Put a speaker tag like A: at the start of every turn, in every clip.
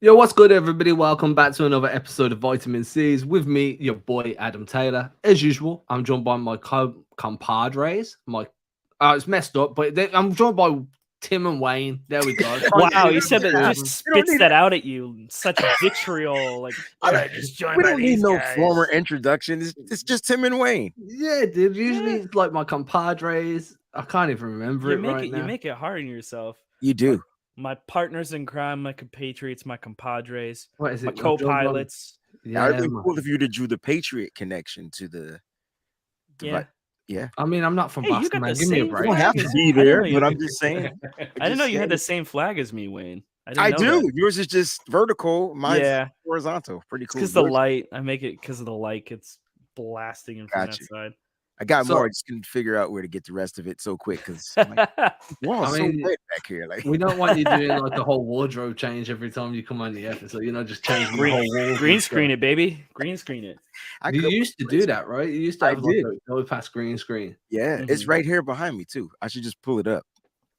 A: Yo, what's good, everybody? Welcome back to another episode of Vitamin C's with me, your boy Adam Taylor. As usual, I'm joined by my compadres. It's messed up, but I'm joined by Tim and Wayne. There we go.
B: Wow, you said that just
C: We don't
B: spits
C: need
B: that out at you. Such vitriol. Like, all right, just join
C: We
B: by
C: don't need
B: these
C: no
B: guys.
C: former introduction. It's just Tim and Wayne.
A: Yeah, dude. Usually it's like my compadres. I can't even remember it right now.
B: You make it hard on yourself.
C: You do.
B: My partners in crime, my compatriots, my compadres,
A: What is
B: my
A: it?
B: co-pilots.
C: Now, it'd be
A: man.
C: cool if you drew the Patriot connection to the.
B: Yeah.
C: Yeah.
A: I mean, I'm not from
B: Hey, you
A: Boston,
B: got
A: man.
B: the
A: Give me a
B: same
A: break.
C: You don't have
B: flag
C: to
B: as
C: be
B: me. I didn't
C: there,
B: know you-
C: but I'm just saying.
B: I didn't know you had the same flag as me, Wayne.
C: I
B: didn't know
C: do.
B: that.
C: Yours is just vertical. Mine's
B: Yeah.
C: horizontal. Pretty cool.
B: Because the
C: Yours-
B: light. I make it because of the light. It's blasting in from
C: Got
B: that
C: you.
B: side.
C: I got
A: So-
C: more. I just couldn't figure out where to get the rest of it so quick because wow,
A: I
C: so
A: mean,
C: red back here. Like
A: We don't want you doing like the whole wardrobe change every time you come on the episode. Just changing the whole wall.
B: Green screen it, baby. Green screen it.
C: I
A: You
C: could-
A: used to do that, right? You used to
C: I
A: have like
C: did.
A: a go past green screen.
C: Yeah, it's
B: Mhm.
C: right here behind me too. I should just pull it up.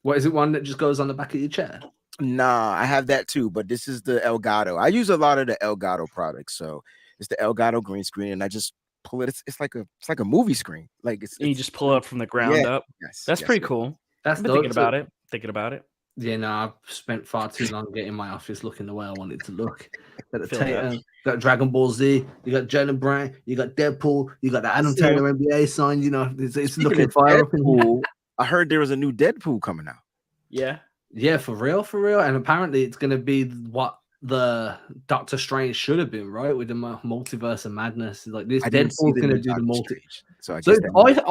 A: What is it? One that just goes on the back of your chair?
C: Nah, I have that too, but this is the Elgato. I use a lot of the Elgato products, so it's the Elgato green screen, and I just pull it. It's like a movie screen. Like
B: And you just pull it up from the ground
C: Yeah.
B: up.
C: yes,
B: That's
C: yes,
B: pretty
C: yes.
B: cool.
A: That's
B: I've been
A: dope.
B: thinking about it. Thinking about it.
A: Yeah, no, I've spent far too long getting my office looking the way I want it to look. Got the
B: Feel that.
A: got Dragon Ball Z, you got Jalen Brown, you got Deadpool, you got the Adam
C: So-
A: Taylor NBA sign. It's
C: Speaking
A: looking
C: of
A: fire up in here.
C: Deadpool, I heard there was a new Deadpool coming out.
B: Yeah.
A: Yeah, for real. And apparently it's gonna be what the Doctor Strange should have been, right? With the multiverse of madness. Like this
C: I didn't see
A: Deadpool's
C: the
A: gonna
C: new
A: do the
C: Doctor
A: multi.
C: Strange, so I
A: So
C: guess that means-
A: I thought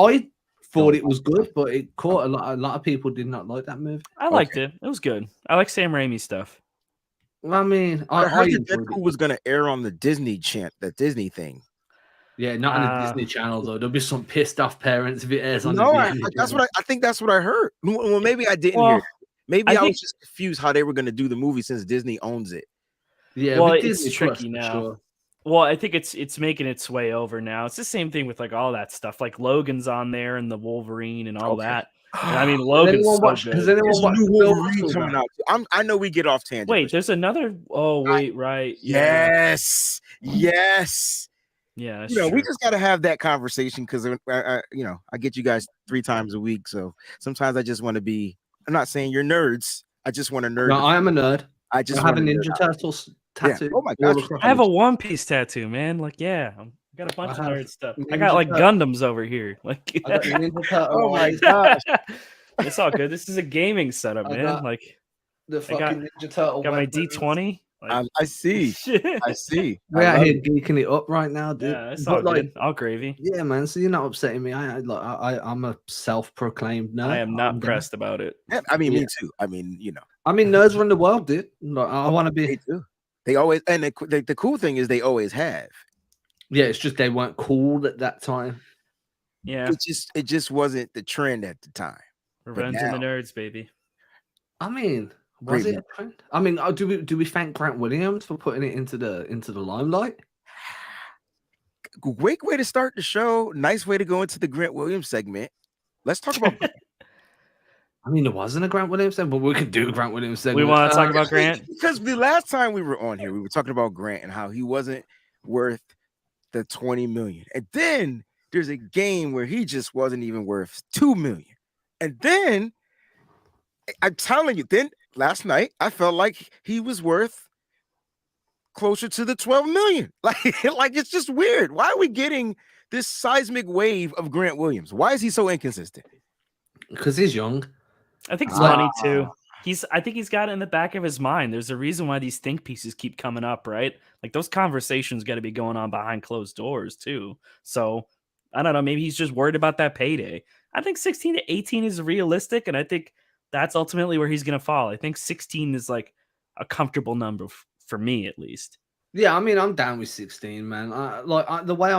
C: Oh,
A: it was good, but it caught a lot of people did not like that movie.
B: I liked it. It was good. I like Sam Raimi stuff.
A: I mean,
C: I heard that
A: enjoyed
C: Deadpool
A: it.
C: was gonna air on the Disney the Disney thing.
A: Yeah, not on the
B: Ah.
A: Disney Channel though. There'll be some pissed off parents if it airs on
C: No,
A: the
C: I,
A: Disney
C: that's
A: Channel.
C: what I think. That's what I heard. Well, maybe I didn't
B: Well,
C: hear. Maybe
B: I
C: I,
B: think-
C: was just confused how they were gonna do the movie since Disney owns it.
A: Yeah,
B: Well,
A: with
B: it's
A: Disney
B: tricky
A: Plus, for
B: now.
A: sure.
B: Well, I think it's making its way over now. It's the same thing with like all that stuff. Like Logan's on there and the Wolverine and all
C: Okay.
B: that. And I mean,
A: Has
B: Logan's
A: anyone
B: so
A: watched-
B: good.
A: has anyone
C: There's a
A: watched
C: new
A: the Bill
C: Wolverine
A: Russell
C: coming
A: guy?
C: out. I know we get off tangent.
B: Wait,
C: but-
B: there's another. Oh wait, right? Yeah,
C: yes.
B: yeah. That's
C: We
B: true.
C: just got to have that conversation because I get you guys 3 times a week, so sometimes I just want to be. I'm not saying you're nerds. I just want to nerd.
A: No, I am a nerd.
C: I just
A: I have a
C: wanna nerd
A: Ninja
C: out.
A: Turtles
C: Yeah.
A: tattoo.
C: Oh my
A: all
C: gosh.
A: across
B: I have a
A: my-
B: One Piece tattoo, man. Like, yeah, I got a bunch of
A: I have
B: nerd stuff. I
A: Ninja
B: got like
A: Turtle-
B: Gundams over here. Like,
A: I got the Ninja Turtle
C: Oh my
A: eyes,
C: gosh.
B: it's all good. This is a gaming setup,
A: I
B: man.
A: got-
B: like,
A: the
B: I got-
A: fucking Ninja Turtle.
B: got my
A: weapons.
B: D20. Like,
C: I see. I see.
A: We're
C: I
A: out
C: love
A: here
C: it.
A: geeking it up right now, dude.
B: yeah, it's
A: But,
B: all good. All gravy.
A: yeah, man. So you're not upsetting me. I'm a self-proclaimed nerd.
B: I am not
A: I'm
B: pressed about it.
C: Yeah, I mean,
A: Yeah.
C: me too. I mean,
A: I mean, nerds run the world, dude. Like, I want to
C: they
A: be.
C: do. They always and the cool thing is they always have.
A: Yeah, it's just they weren't cool at that time.
B: Yeah,
C: It just wasn't the trend at the time.
B: Revenge of the
C: now-
B: Nerds, baby.
A: I mean, was
C: Great
A: it a trend? I mean, do we thank Grant Williams for putting it into the limelight?
C: Great way to start the show. Nice way to go into the Grant Williams segment. Let's talk about.
A: I mean, there wasn't a Grant Williams segment, but we could do a Grant Williams segment.
B: We want to talk about Grant.
C: Because the last time we were on here, we were talking about Grant and how he wasn't worth the 20 million. And then there's a game where he just wasn't even worth 2 million. And then I'm telling you, then last night I felt like he was worth closer to the 12 million. Like it's just weird. Why are we getting this seismic wave of Grant Williams? Why is he so inconsistent?
A: because he's young.
B: I think it's
A: Ah.
B: money too. I think he's got it in the back of his mind. There's a reason why these think pieces keep coming up, right? Like those conversations got to be going on behind closed doors too. So I don't know. Maybe he's just worried about that payday. I think 16 to 18 is realistic, and I think that's ultimately where he's going to fall. I think 16 is like a comfortable number for me, at least.
A: Yeah, I mean, I'm down with 16, man. The way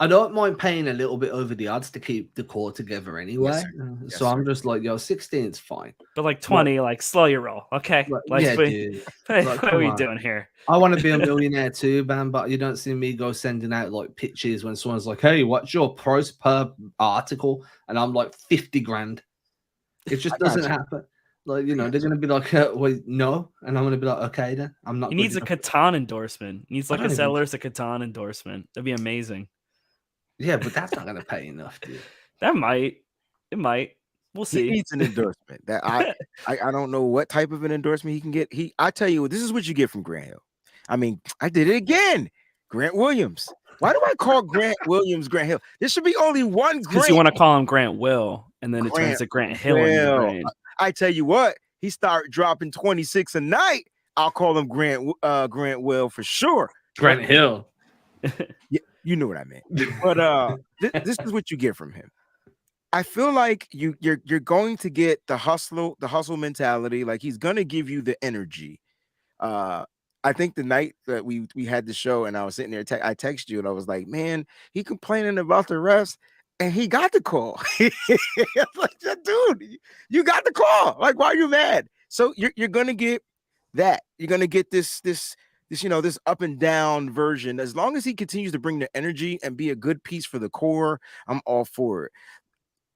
A: I don't mind paying a little bit over the odds to keep the core together anyway.
C: sir. Yes,
A: So I'm just like, yo, 16 is fine.
B: But like 20, like slow your roll, okay?
A: Like, yeah,
B: what,
A: dude.
B: what
A: Like,
B: are
A: come
B: we
A: on.
B: doing here?
A: I want to be a millionaire too, man, but you don't see me go sending out like pitches when someone's like, hey, what's your price per article? And I'm like 50 grand. It just
C: I got
A: doesn't
C: you.
A: happen. Like, you know, they're gonna be like, "Wait, no," and I'm gonna be like, "Okay, then I'm not."
B: He
A: good
B: needs a
A: enough."
B: Catan endorsement. He needs
A: I
B: like a
A: don't even.
B: Sellers a Catan endorsement. That'd be amazing.
A: Yeah, but that's not gonna pay enough, dude.
B: That might. It might. We'll
C: He
B: see.
C: needs an endorsement. That I don't know what type of an endorsement he can get. I tell you what, this is what you get from Grant Hill. I mean, I did it again. Grant Williams. Why do I call Grant Williams Grant Hill? There should be only one
B: Because
C: Grant.
B: you want to call him Grant Will, and then it turns
C: Grant
B: to Grant Hill in your
C: Will.
B: brain.
C: I tell you what, he start dropping 26 a night. I'll call him Grant Will for sure.
A: Grant Hill.
C: Yeah, you know what I meant. But this is what you get from him. I feel like you're going to get the hustle mentality. Like he's gonna give you the energy. I think the night that we had the show and I was sitting there, I texted you and I was like, man, he complaining about the refs and he got the call. Like, dude, you got the call. Like, why are you mad? So you're gonna get that. You're gonna get this this up and down version. As long as he continues to bring the energy and be a good piece for the core, I'm all for it.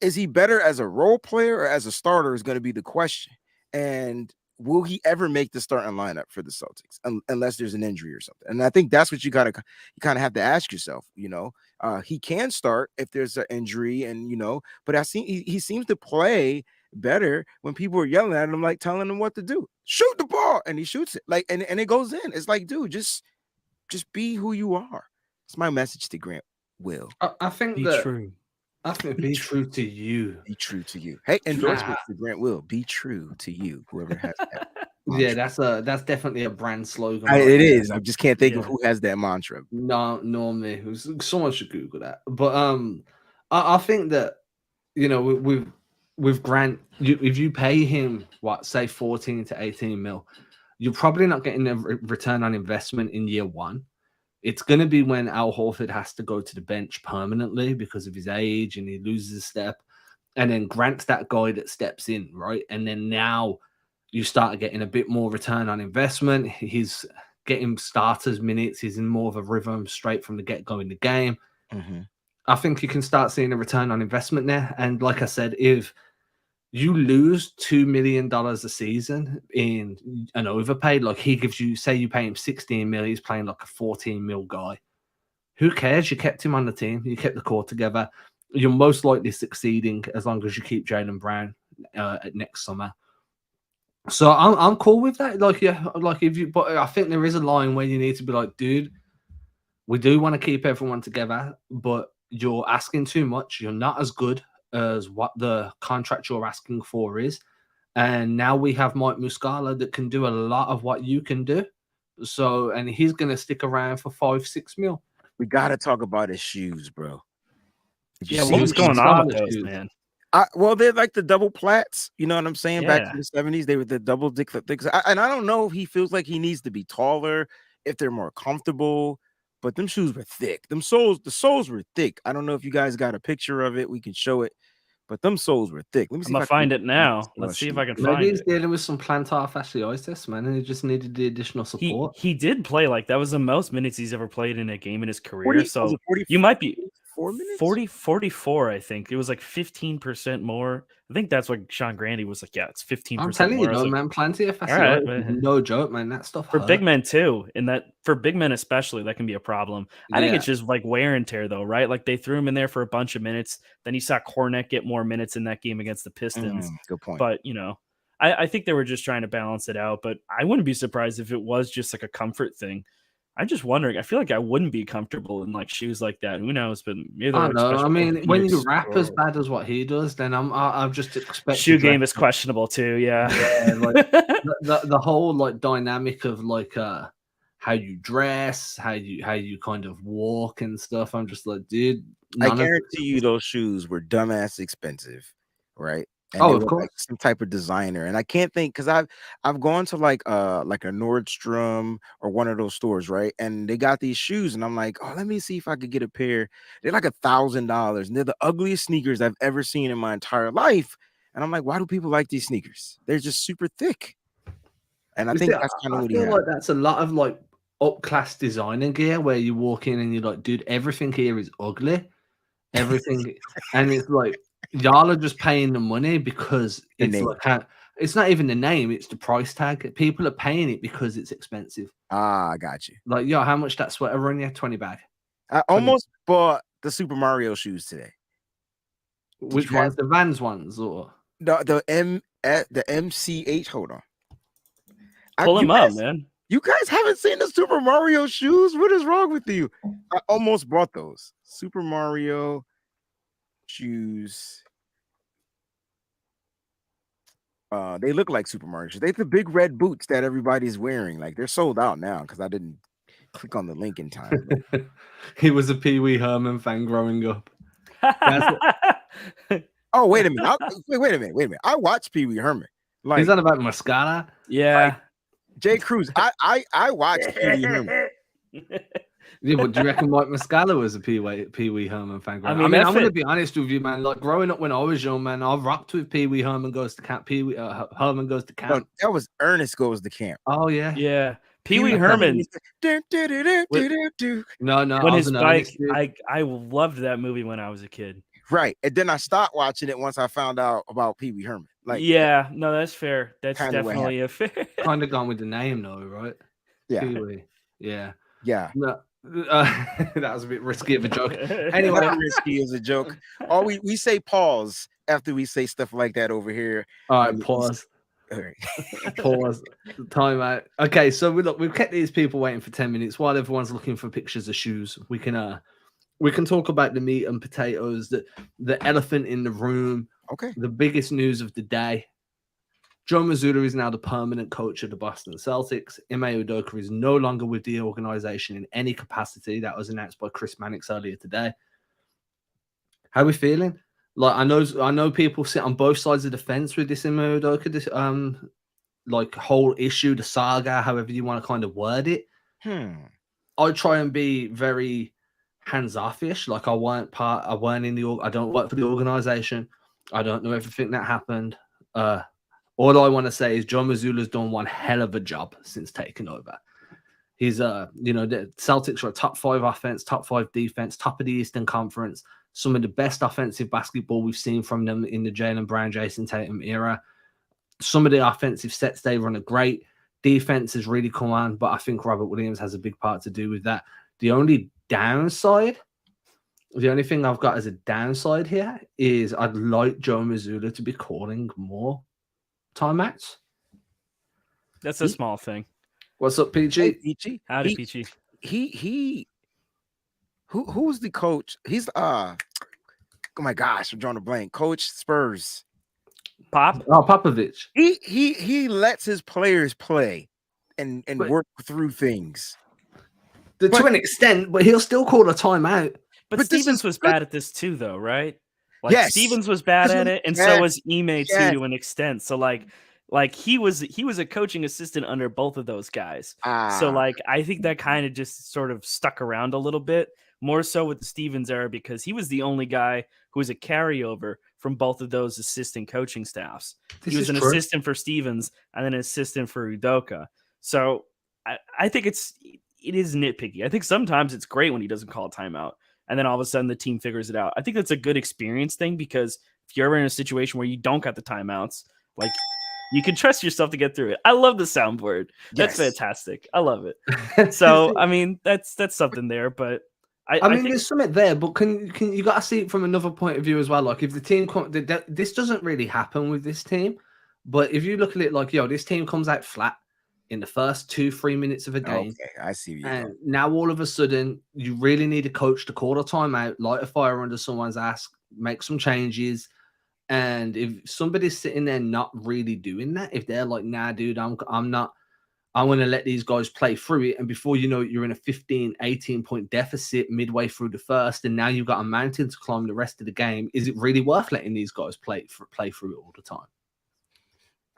C: Is he better as a role player or as a starter is going to be the question. And will he ever make the starting lineup for the Celtics unless there's an injury or something? And I think that's what you kind of have to ask yourself. He can start if there's an injury, and but I see he seems to play better when people are yelling at him, like telling him what to do. Shoot the ball, and he shoots it like and it goes in. It's like, dude, just be who you are. It's my message to Grant Will.
A: I think
B: Be
A: that.
B: true.
A: I think be true to you.
C: Be true to you. Hey, endorsement for Grant Will. Be true to you. Whoever has that.
A: Yeah, that's definitely a brand slogan.
C: It is. I just can't think of who has that mantra.
A: No, me. Someone should Google that. But I think that with Grant, if you pay him say 14 to 18 mil, you're probably not getting a return on investment in year one. It's going to be when Al Horford has to go to the bench permanently because of his age and he loses a step. And then Grant's that guy that steps in, right? And then now you start getting a bit more return on investment. He's getting starters minutes. He's in more of a rhythm straight from the get-go in the game.
C: Mm-hmm.
A: I think you can start seeing a return on investment there. And like I said, if you lose $2 million a season in an overpay, like he gives you, say you pay him 16 mil, he's playing like a 14 mil guy. Who cares? You kept him on the team. You kept the core together. You're most likely succeeding as long as you keep Jaylen Brown next summer. So I'm cool with that. But I think there is a line where you need to be like, dude, we do want to keep everyone together, but you're asking too much. You're not as good as what the contract you're asking for is. And now we have Mike Muscala that can do a lot of what you can do. So, and he's going to stick around for 5-6 mil.
C: We got to talk about his shoes, bro.
B: What was going on with those, man?
C: Well, they're like the double plats. You know what I'm saying?
B: Yeah.
C: Back in the 70s, they were the double dick things. And I don't know if he feels like he needs to be taller, if they're more comfortable. But them shoes were thick. The soles were thick. I don't know if you guys got a picture of it. We can show it. But them soles were thick. Let me see.
B: I'm gonna find it now. Let's see if I can find it.
A: Maybe he's dealing with some plantar fasciitis, man, and he just needed the additional support.
B: He did play like that was the most minutes he's ever played in a game in his career.
C: 40,
B: you might be
C: 4 minutes?
B: 44, I think. It was like 15% more. I think that's what Sean Grandy was like. Yeah, it's 15%.
A: I'm telling you,
B: more.
A: man, plenty of fasciitis. Right, no joke, man. That stuff
B: for
A: hurt.
B: big men too, and that for big men especially, that can be a problem. I think it's just like wear and tear, though, right? Like they threw him in there for a bunch of minutes. Then you saw Kornet get more minutes in that game against the Pistons.
C: Good point.
B: But I think they were just trying to balance it out. But I wouldn't be surprised if it was just like a comfort thing. I'm just wondering. I feel like I wouldn't be comfortable in like shoes like that. Who knows? But maybe
A: I don't know. I mean, when you rap as bad as what he does, then I'm just expecting
B: shoe game is questionable too. Yeah,
A: like the whole like dynamic of like how you dress, how you kind of walk and stuff. I'm just like, dude,
C: I guarantee you those shoes were dumbass expensive, right? And
A: of course,
C: like some type of designer. And I can't think because I've gone to like a Nordstrom or one of those stores, right? And they got these shoes, and I'm like, oh, let me see if I could get a pair. They're like $1,000, and they're the ugliest sneakers I've ever seen in my entire life. And I'm like, why do people like these sneakers? They're just super thick. And I think that's kind of what he had.
A: Like that's a lot of like up class designer gear where you walk in and you're like, dude, everything here is ugly. Everything, and it's like. Y'all are just paying the money because it's like It's not even the name; it's the price tag. People are paying it because it's expensive.
C: I got you.
A: Like, yo, how much that sweater run you? 20 bag.
C: I almost bought the Super Mario shoes today.
A: Which ones? The Vans ones or
C: the MCH? Hold on.
B: Pull him up, man.
C: You guys haven't seen the Super Mario shoes? What is wrong with you? I almost bought those Super Mario shoes. They look like Super Mario shoes. They the big red boots that everybody's wearing. Like they're sold out now because I didn't click on the link in time.
A: He was a Pee Wee Herman fan growing up.
C: Oh, wait a minute. Wait a minute. I watched Pee Wee Herman. Like,
A: he's on about Mascara.
B: Yeah.
C: Like, Jay Cruz. I watched Pee Wee Herman.
A: Yeah, but do you reckon Mike Muscala was a Pee Wee Herman fan?
B: I
A: I
B: mean,
A: mean, I'm going to be honest with you, man. Like growing up when I was young, man, I rocked with Pee Wee Herman goes to camp. Herman goes to camp.
C: No, that was Ernest Goes to Camp.
A: Oh yeah,
B: Yeah. Pee Wee Herman.
A: No,
B: When his bike, I loved that movie when I was a kid.
C: Right, and then I stopped watching it once I found out about Pee Wee Herman. Like,
B: yeah, no, that's fair. That's definitely a fair.
A: Kind of gone with the name though, right?
C: Yeah,
A: Pee-wee. Yeah.
C: No,
A: that was a bit risky of a joke. Anyway,
C: not risky as a joke. Or we say pause after we say stuff like that over here.
A: All right, pause.
C: All right.
A: Pause. Time out. Okay, so we've kept these people waiting for 10 minutes while everyone's looking for pictures of shoes. We can talk about the meat and potatoes, the elephant in the room.
C: Okay.
A: The biggest news of the day. Joe Mazzulla is now the permanent coach of the Boston Celtics. Ime Udoka is no longer with the organization in any capacity. That was announced by Chris Mannix earlier today. How are we feeling? Like, I know people sit on both sides of the fence with this Ime Udoka, like whole issue, the saga, however you want to kind of word it. I try and be very hands-off-ish. Like I don't work for the organization. I don't know everything that happened. All I want to say is Joe Mazzulla's done one hell of a job since taking over. He's the Celtics are a top 5 offense, top 5 defense, top of the Eastern Conference. Some of the best offensive basketball we've seen from them in the Jaylen Brown, Jason Tatum era. Some of the offensive sets they run are great. Defense has really come on, but I think Robert Williams has a big part to do with that. The only thing I've got as a downside here is I'd like Joe Mazzulla to be calling more timeouts.
B: That's a small thing.
A: What's up, PG?
C: Hey, PG.
B: Howdy, PG.
C: Who's the coach? He's oh my gosh, I'm drawing a blank. Coach Spurs.
A: Popovich.
C: He lets his players play and work through things.
A: To an extent, but he'll still call a timeout.
B: But Stevens was bad at this too, though, right? Like, yes. Stevens was bad at it, and so was Ime too, to an extent. So like he was a coaching assistant under both of those guys. So like I think that kind of just sort of stuck around a little bit, more so with the Stevens era, because he was the only guy who was a carryover from both of those assistant coaching staffs. He was an assistant for Stevens and then an assistant for Udoka. So I think it is nitpicky. I think sometimes it's great when he doesn't call a timeout, and then all of a sudden the team figures it out. I think that's a good experience thing, because if you're ever in a situation where you don't got the timeouts, like, you can trust yourself to get through it. I love the soundboard. That's fantastic. I love it. So, I mean, that's something there, but I mean,
A: there's something there, but can you got to see it from another point of view as well? Like, if the team this doesn't really happen with this team, but if you look at it like, this team comes out flat in the first 2-3 minutes of a game.
C: Okay, I see.
A: And now all of a sudden, you really need a coach to call a timeout, light a fire under someone's ass, make some changes. And if somebody's sitting there not really doing that, if they're like, nah, dude, I'm not, I want to let these guys play through it. And before you know it, you're in a 15, 18-point deficit midway through the first, and now you've got a mountain to climb the rest of the game. Is it really worth letting these guys play through it all the time?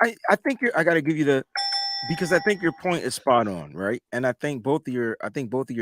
C: I think I got to give you because I think your point is spot on, right? And I think both of your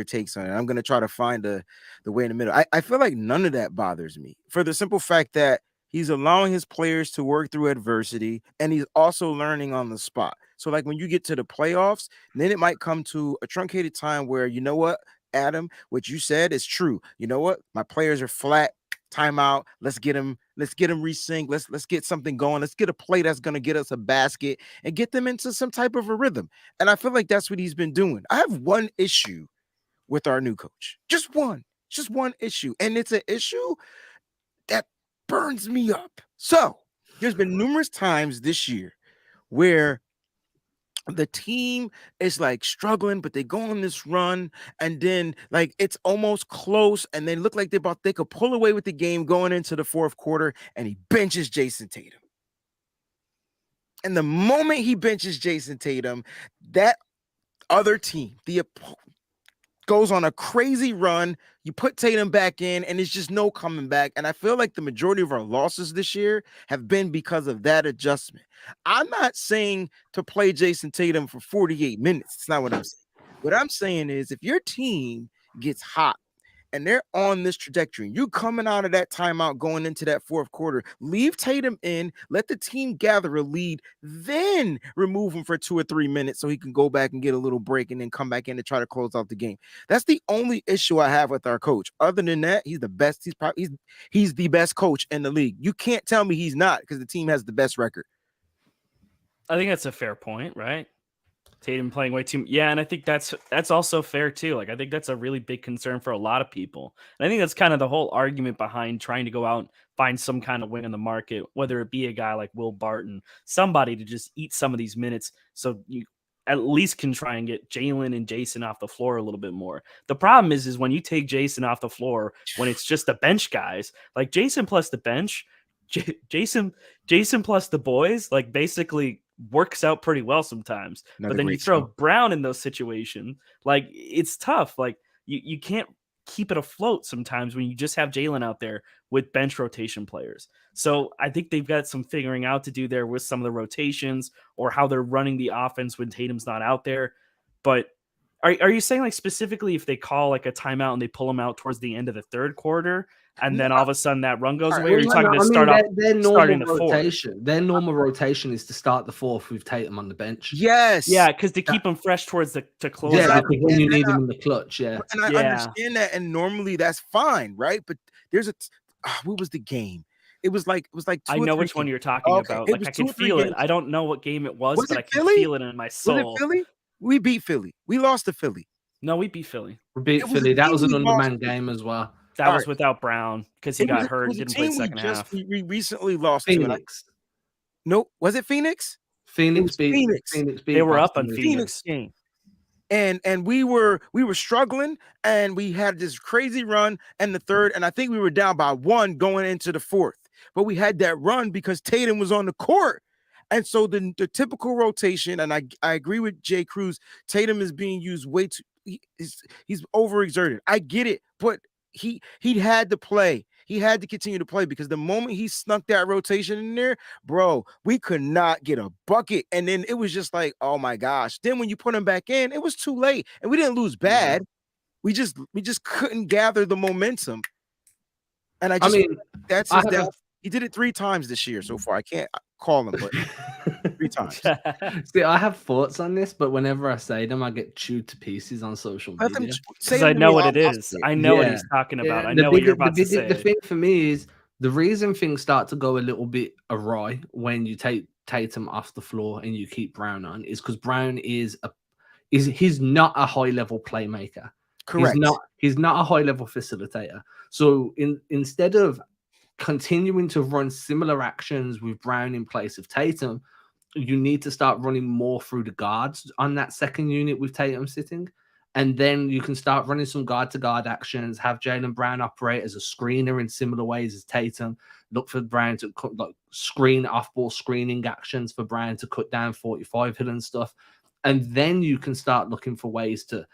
C: takes on it. I'm going to try to find the way in the middle. I feel like none of that bothers me, for the simple fact that he's allowing his players to work through adversity, and he's also learning on the spot. So like when you get to the playoffs, then it might come to a truncated time where, you know what, Adam, what you said is true. You know what? My players are flat. Timeout. Let's get them Let's get them resync. Let's get something going. Let's get a play that's going to get us a basket and get them into some type of a rhythm. And I feel like that's what he's been doing. I have one issue with our new coach. Just one issue. And it's an issue that burns me up. So there's been numerous times this year where the team is like struggling, but they go on this run, and then like it's almost close, and they look like they could pull away with the game going into the fourth quarter, and he benches Jason Tatum. And the moment he benches Jason Tatum, that other team, goes on a crazy run. You put Tatum back in, and it's just no coming back. And I feel like the majority of our losses this year have been because of that adjustment. I'm not saying to play Jason Tatum for 48 minutes. It's not what I'm saying. What I'm saying is if your team gets hot and they're on this trajectory, you coming out of that timeout going into that fourth quarter, leave Tatum in, let the team gather a lead, then remove him for 2 or 3 minutes so he can go back and get a little break and then come back in to try to close out the game. That's the only issue I have with our coach. Other than that, he's the best. He's the best coach in the league. You can't tell me he's not, because the team has the best record.
B: I think that's a fair point, right? Tatum playing way too. Yeah, and I think that's also fair too. Like, I think that's a really big concern for a lot of people. And I think that's kind of the whole argument behind trying to go out and find some kind of wing in the market, whether it be a guy like Will Barton, somebody to just eat some of these minutes so you at least can try and get Jalen and Jason off the floor a little bit more. The problem is when you take Jason off the floor, when it's just the bench guys, like Jason plus the bench, Jason plus the boys, like basically works out pretty well sometimes. But then you throw Brown in those situations, like it's tough. Like you can't keep it afloat sometimes when you just have Jalen out there with bench rotation players. So I think they've got some figuring out to do there with some of the rotations or how they're running the offense when Tatum's not out there. But are you saying like specifically if they call like a timeout and they pull them out towards the end of the third quarter and then all of a sudden that run goes away? Or are you talking to start off starting the
A: rotation?
B: Fourth?
A: Their normal rotation is to start the fourth with Tatum on the bench.
C: Yes.
B: Yeah, because to keep them fresh towards to close out.
A: Yeah, because when you need them in the clutch, yeah.
C: And I understand that, and normally that's fine, right? But there's what was the game? It was like
B: I know which one you're talking about. Like I can feel it. I don't know what game it was, but I can feel it in my soul.
C: Was it Philly? We beat Philly. We lost to Philly.
B: No, we beat Philly.
A: We beat Philly. That was an underman game as well.
B: That was without Brown because he got hurt and didn't play second half.
C: We recently lost
A: Phoenix.
C: To. No, was it Phoenix?
A: Phoenix beat Phoenix.
B: They were up on Phoenix game.
C: And we were struggling, and we had this crazy run in the third, and I think we were down by 1 going into the fourth. But we had that run because Tatum was on the court. And so the typical rotation, and I agree with Jay Cruz, Tatum is being used way too, he's overexerted. I get it, but he had to play. He had to continue to play because the moment he snuck that rotation in there, bro, we could not get a bucket. And then it was just like, oh my gosh. Then when you put him back in, it was too late. And we didn't lose bad. We just couldn't gather the momentum. And I mean, that's his death. He did it 3 times this year so far. I can't call him, but 3 times.
A: See, I have thoughts on this, but whenever I say them, I get chewed to pieces on social media.
B: Because I know what it is. I know what he's talking about. I know what you're about to say.
A: The thing for me is the reason things start to go a little bit awry when you take Tatum off the floor and you keep Brown on is because Brown he's not a high level playmaker.
C: Correct.
A: He's not a high level facilitator. So instead of continuing to run similar actions with Brown in place of Tatum, you need to start running more through the guards on that second unit with Tatum sitting. And then you can start running some guard-to-guard actions, have Jaylen Brown operate as a screener in similar ways as Tatum, look for Brown to screen off-ball screening actions for Brown to cut down 45 hidden stuff. And then you can start looking for ways to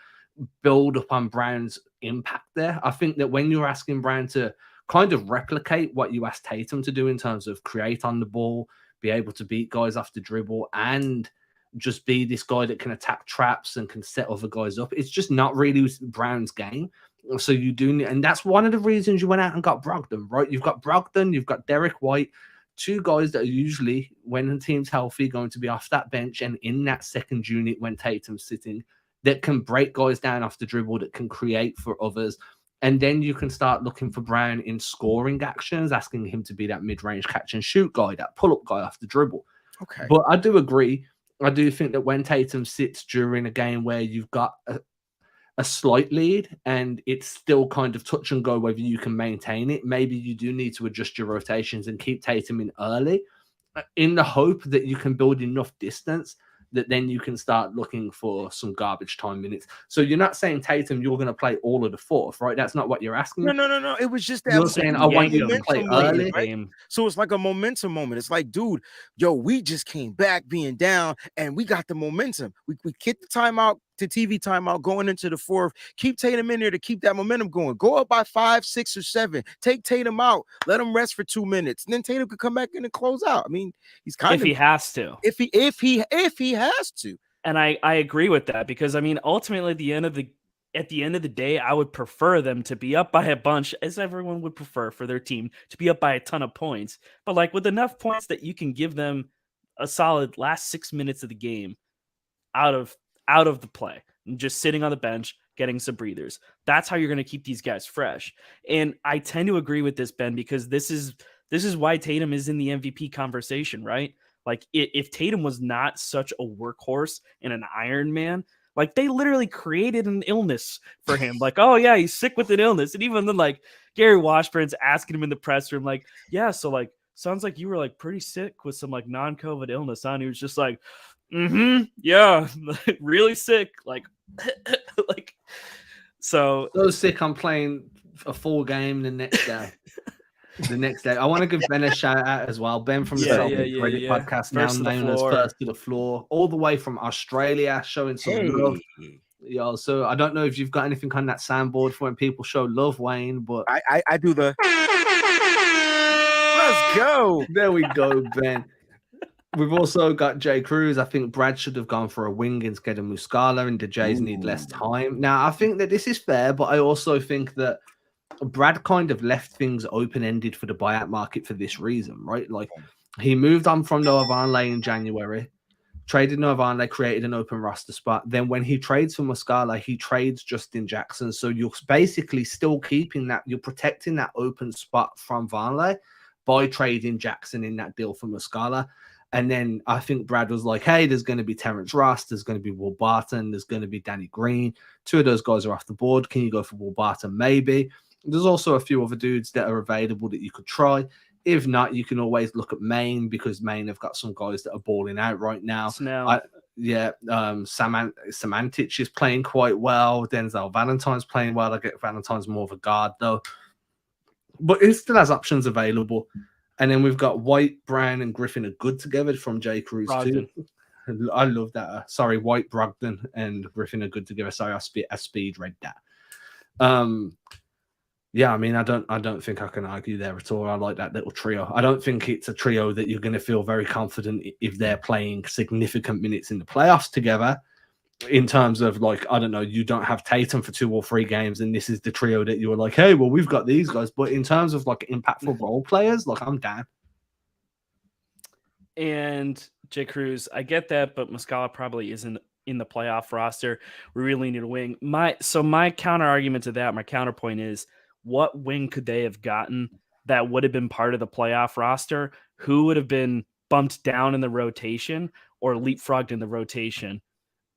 A: build up on Brown's impact there. I think that when you're asking Brown to kind of replicate what you asked Tatum to do in terms of create on the ball, be able to beat guys off the dribble, and just be this guy that can attack traps and can set other guys up. It's just not really Brown's game. So you do, and that's one of the reasons you went out and got Brogdon, right? You've got Brogdon, you've got Derek White, 2 guys that are usually, when the team's healthy, going to be off that bench and in that second unit when Tatum's sitting, that can break guys down off the dribble, that can create for others. And then you can start looking for Brown in scoring actions, asking him to be that mid-range catch and shoot guy, that pull-up guy off the dribble.
C: Okay.
A: But I do agree. I do think that when Tatum sits during a game where you've got a slight lead and it's still kind of touch and go whether you can maintain it, maybe you do need to adjust your rotations and keep Tatum in early in the hope that you can build enough distance that then you can start looking for some garbage time minutes. So you're not saying, Tatum, you're going to play all of the fourth, right? That's not what you're asking.
C: No. It was just that.
A: You're saying, I want you to play early.
C: Right? So it's like a momentum moment. It's like, dude, yo, we just came back being down and we got the momentum. We kicked the timeout, the TV timeout going into the fourth. Keep Tatum in there to keep that momentum going. Go up by 5, 6, or 7. Take Tatum out. Let him rest for 2 minutes. And then Tatum could come back in and close out. I mean, he's kind of,
B: if he has to.
C: If he has to.
B: And I agree with that, because I mean, ultimately at the end of the day, I would prefer them to be up by a bunch, as everyone would prefer for their team to be up by a ton of points. But like with enough points that you can give them a solid last 6 minutes of the game out of the play, and just sitting on the bench, getting some breathers. That's how you're going to keep these guys fresh. And I tend to agree with this, Ben, because this is why Tatum is in the MVP conversation, right? Like if Tatum was not such a workhorse and an Iron Man, like they literally created an illness for him. Like, oh yeah, he's sick with an illness. And even then, like Gary Washburn's asking him in the press room, like, yeah, so like sounds like you were like pretty sick with some like non-COVID illness, huh? And he was just like, yeah, really sick. Like, like so
A: sick I'm playing a full game the next day. I want to give Ben a shout out as well. Ben from the Celtics Reddit podcast, now known as First to the Floor, all the way from Australia, showing some love. Yo, so I don't know if you've got anything on that soundboard for when people show love, Wayne, but
C: I do the let's go.
A: There we go, Ben. We've also got Jay Cruz. I think Brad should have gone for a wing instead of Muscala, and the Jays need less time. Now, I think that this is fair, but I also think that Brad kind of left things open-ended for the buyout market for this reason, right? Like, he moved on from Noah Vonleh in January, traded Noah Vonleh, created an open roster spot. Then when he trades for Muscala, he trades Justin Jackson. So you're basically still keeping that, you're protecting that open spot from Vonleh by trading Jackson in that deal for Muscala. And then I think Brad was like, hey, there's going to be Terrence Ross, there's going to be Will Barton, there's going to be Danny Green. 2 of those guys are off the board. Can you go for Will Barton? Maybe. There's also a few other dudes that are available that you could try. If not, you can always look at Maine, because Maine have got some guys that are balling out right now. Semantic is playing quite well. Denzel Valentine's playing well. I get Valentine's more of a guard, though. But it still has options available. And then we've got White, Brown, and Griffin are good together from Jay Cruz too. I love that. Sorry, White, Brogdon, and Griffin are good together. Sorry, I speed read that. Yeah, I mean, I don't think I can argue there at all. I like that little trio. I don't think it's a trio that you're going to feel very confident if they're playing significant minutes in the playoffs together. In terms of, like, I don't know, you don't have Tatum for 2 or 3 games, and this is the trio that you were like, hey, well, we've got these guys. But in terms of like impactful role players, like, I'm down.
B: And Jay Cruz, I get that, but Muscala probably isn't in the playoff roster. We really need a wing. My counter argument to that, my counterpoint is, what wing could they have gotten that would have been part of the playoff roster? Who would have been bumped down in the rotation or leapfrogged in the rotation?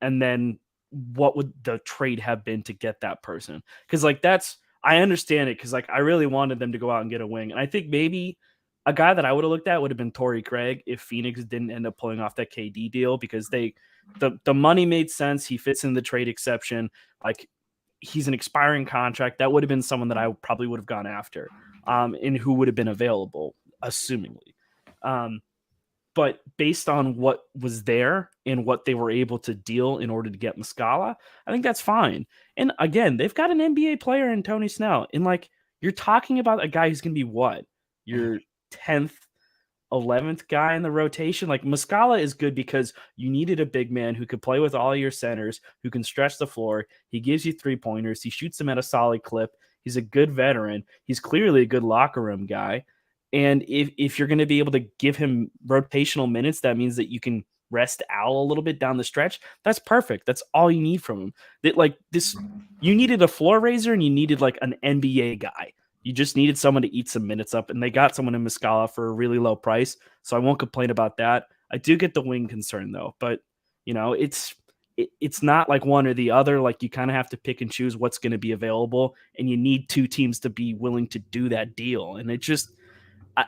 B: And then what would the trade have been to get that person? Because like I understand it, because like I really wanted them to go out and get a wing. And I think maybe a guy that I would have looked at would have been Torrey Craig if Phoenix didn't end up pulling off that KD deal, because the money made sense. He fits in the trade exception. Like, he's an expiring contract. That would have been someone that I probably would have gone after, and who would have been available, assumingly. But based on what was there and what they were able to deal in order to get Muscala, I think that's fine. And again, they've got an NBA player in Tony Snell. And like, you're talking about a guy who's going to be what? Your 10th, 11th guy in the rotation. Like, Muscala is good because you needed a big man who could play with all your centers, who can stretch the floor. He gives you 3-pointers. He shoots them at a solid clip. He's a good veteran. He's clearly a good locker room guy. And if you're going to be able to give him rotational minutes, that means that you can rest Al a little bit down the stretch, that's perfect. That's all you need from him. You needed a floor raiser and you needed like an NBA guy. You just needed someone to eat some minutes up, and they got someone in Muscala for a really low price, so I won't complain about that. I do get the wing concern though, but it's not like one or the other. Like, you kind of have to pick and choose what's going to be available, and you need two teams to be willing to do that deal. And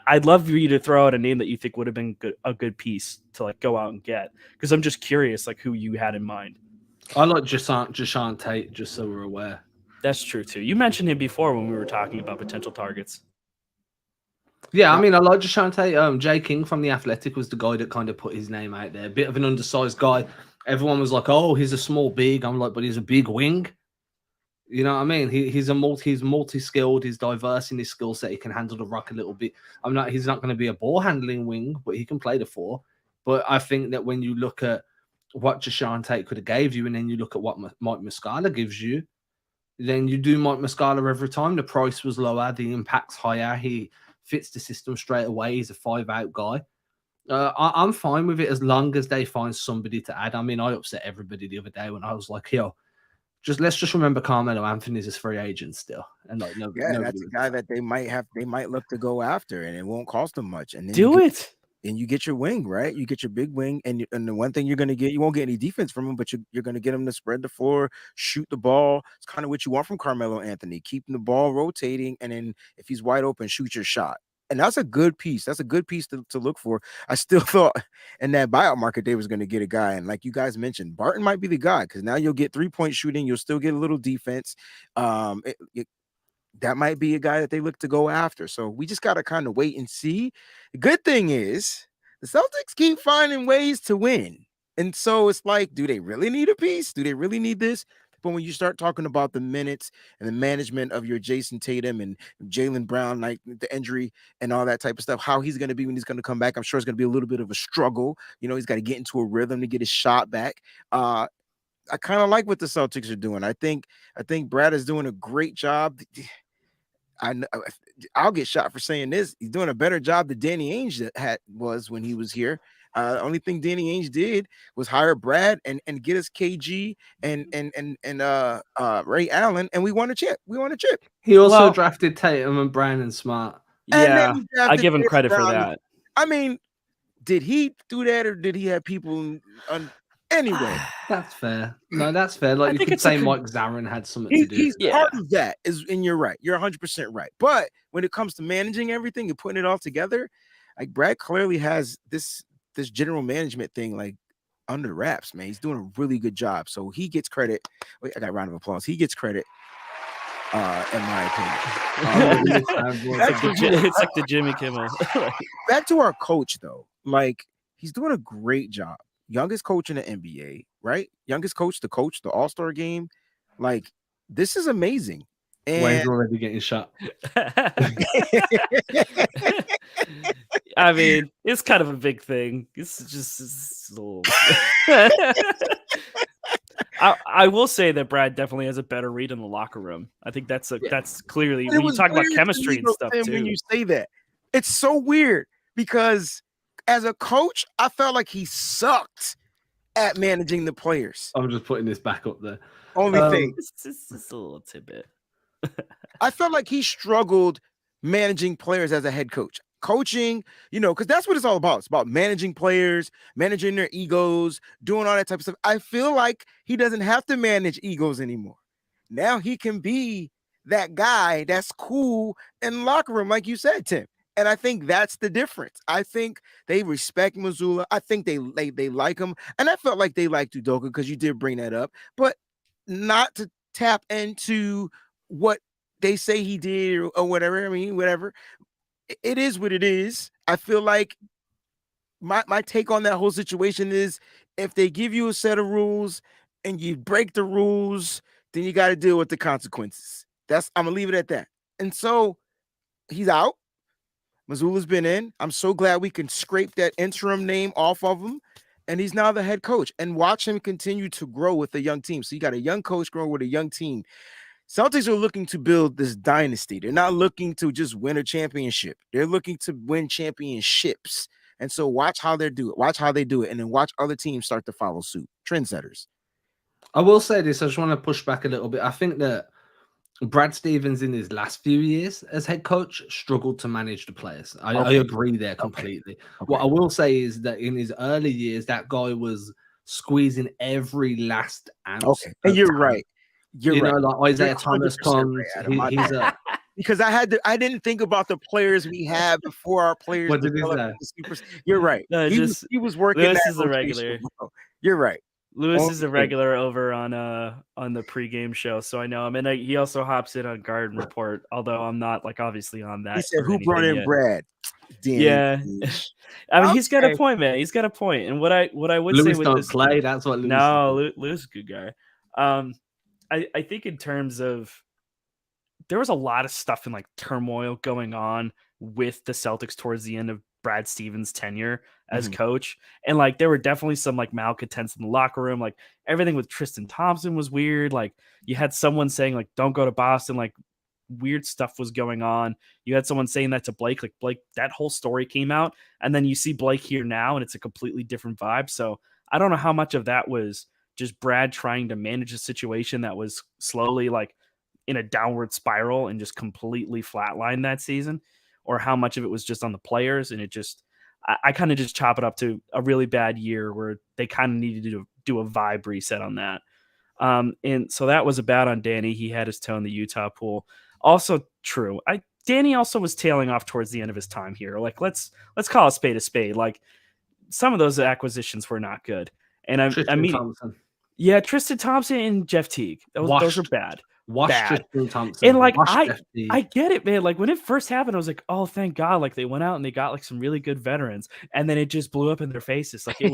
B: I'd love for you to throw out a name that you think would have been a good piece to like go out and get, because I'm just curious like who you had in mind.
A: I like Jashawn Tate, just so we're aware.
B: That's true too. You mentioned him before when we were talking about potential targets.
A: Yeah, I mean, I like Jashawn Tate. Jay King from The Athletic was the guy that kind of put his name out there. A bit of an undersized guy. Everyone was like, "Oh, he's a small big." I'm like, "But he's a big wing." You know what I mean? He's multi-skilled. He's diverse in his skill set. He can handle the rock a little bit. He's not going to be a ball handling wing, but he can play the four. But I think that when you look at what Jashawn Tate could have gave you, and then you look at what Mike Muscala gives you, then you do Mike Muscala every time. The price was lower, the impact's higher. He fits the system straight away. He's a 5-out guy. I'm fine with it as long as they find somebody to add. I mean, I upset everybody the other day when I was like, "Yo, let's just remember Carmelo Anthony's a free agent still." And like,
C: that's a guy that they might look to go after, and it won't cost them much. And then and you get your wing, right? You get your big wing, and the one thing you're going to get, you won't get any defense from him, but you're going to get him to spread the floor, shoot the ball. It's kind of what you want from Carmelo Anthony, keeping the ball rotating, and then if he's wide open, shoot your shot. And that's a good piece. That's a good piece to look for. I still thought in that buyout market they was going to get a guy, and like you guys mentioned, Barton might be the guy, because now you'll get 3-point shooting, you'll still get a little defense. That might be a guy that they look to go after. So we just got to kind of wait and see. The good thing is the Celtics keep finding ways to win. And so it's like, do they really need a piece? Do they really need this? But when you start talking about the minutes and the management of your Jason Tatum and Jaylen Brown, like the injury and all that type of stuff, how he's going to be when he's going to come back, I'm sure it's going to be a little bit of a struggle. He's got to get into a rhythm to get his shot back. I kind of like what the Celtics are doing. I think Brad is doing a great job. I'll get shot for saying this. He's doing a better job than Danny Ainge was when he was here. The only thing Danny Ainge did was hire Brad and get us KG and Ray Allen, and we won a chip.
A: He also drafted Tatum and Brandon Smart.
B: Yeah, I give him credit for that.
C: I mean, did he do that, or did he have people anyway?
A: That's fair. No, that's fair. Like, you could say Mike Zarin had something to do.
C: He's part of that, and you're right. You're 100% right. But when it comes to managing everything and putting it all together, like, Brad clearly has this general management thing like under wraps, man. He's doing a really good job. So he gets credit. Wait, I got a round of applause. He gets credit, in my opinion.
B: It's like the Jimmy Kimmel.
C: Back to our coach, though. Like, he's doing a great job. Youngest coach in the NBA, right? Youngest coach, the All-Star game. Like, this is amazing. And
A: Wayne's already getting shot.
B: I mean, it's kind of a big thing. It's a little... I will say that Brad definitely has a better read in the locker room. I think that's clearly when you talk about chemistry and stuff too.
C: When you say that, it's so weird because as a coach, I felt like he sucked at managing the players.
A: I'm just putting this back up there.
C: Only thing.
B: It's a little tidbit.
C: I felt like he struggled managing players as a head coach. Coaching, because that's what it's all about. It's about managing players, managing their egos, doing all that type of stuff. I feel like he doesn't have to manage egos anymore. Now he can be that guy that's cool in the locker room, like you said, Tim. And I think that's the difference. I think they respect Mazzulla. I think they like him. And I felt like they liked Udoka because you did bring that up. But not to tap into what they say he did or whatever. I mean, whatever. It is what it is. I feel like my take on that whole situation is if they give you a set of rules and you break the rules, then you got to deal with the consequences. I'm going to leave it at that. And so he's out. Mazzulla's been in. I'm so glad we can scrape that interim name off of him. And he's now the head coach. And watch him continue to grow with a young team. So you got a young coach growing with a young team. Celtics are looking to build this dynasty. They're not looking to just win a championship. They're looking to win championships. And so watch how they do it. Watch how they do it, and then watch other teams start to follow suit. Trendsetters.
A: I will say this. I just want to push back a little bit. I think that Brad Stevens in his last few years as head coach struggled to manage the players. I agree there completely.
C: Okay.
A: What I will say is that in his early years, that guy was squeezing every last ounce.
C: Okay, and you're right.
A: You know, like Isaiah Thomas comes.
C: Right,
A: he's a
C: because I didn't think about the players we had before our players.
A: What did he say?
C: You're right.
B: No,
C: he was working.
B: Lewis
C: that
B: is a regular.
C: bro. You're right.
B: Lewis is a regular over on the pregame show, so I know him, and he also hops in on Garden Report. Although I'm not like obviously on that.
C: He said, "Who brought in
B: yet.
C: Brad?"
B: Yeah, I mean he's got a point, man. He's got a point. And what I would
A: Lewis
B: say with
A: don't
B: this
A: play. That's what Lewis.
B: No, Lewis is a good guy. I think in terms of there was a lot of stuff in like turmoil going on with the Celtics towards the end of Brad Stevens' tenure as coach. And like there were definitely some like malcontents in the locker room. Like everything with Tristan Thompson was weird. Like you had someone saying like don't go to Boston, like weird stuff was going on. You had someone saying that to Blake, like Blake, that whole story came out. And then you see Blake here now and it's a completely different vibe. So I don't know how much of that was just Brad trying to manage a situation that was slowly like in a downward spiral and just completely flatlined that season, or how much of it was just on the players. And it just, I kind of just chop it up to a really bad year where they kind of needed to do a vibe reset on that. And so that was a bad on Danny. He had his toe in the Utah pool. Also true. Danny also was tailing off towards the end of his time here. Like let's call a spade. Like some of those acquisitions were not good. And I mean,
A: Thompson.
B: Yeah, Tristan Thompson and Jeff Teague. Those are bad.
A: Tristan Thompson.
B: And like I get it, man. Like when it first happened, I was like, oh, thank God. Like they went out and they got like some really good veterans, and then it just blew up in their faces. Like it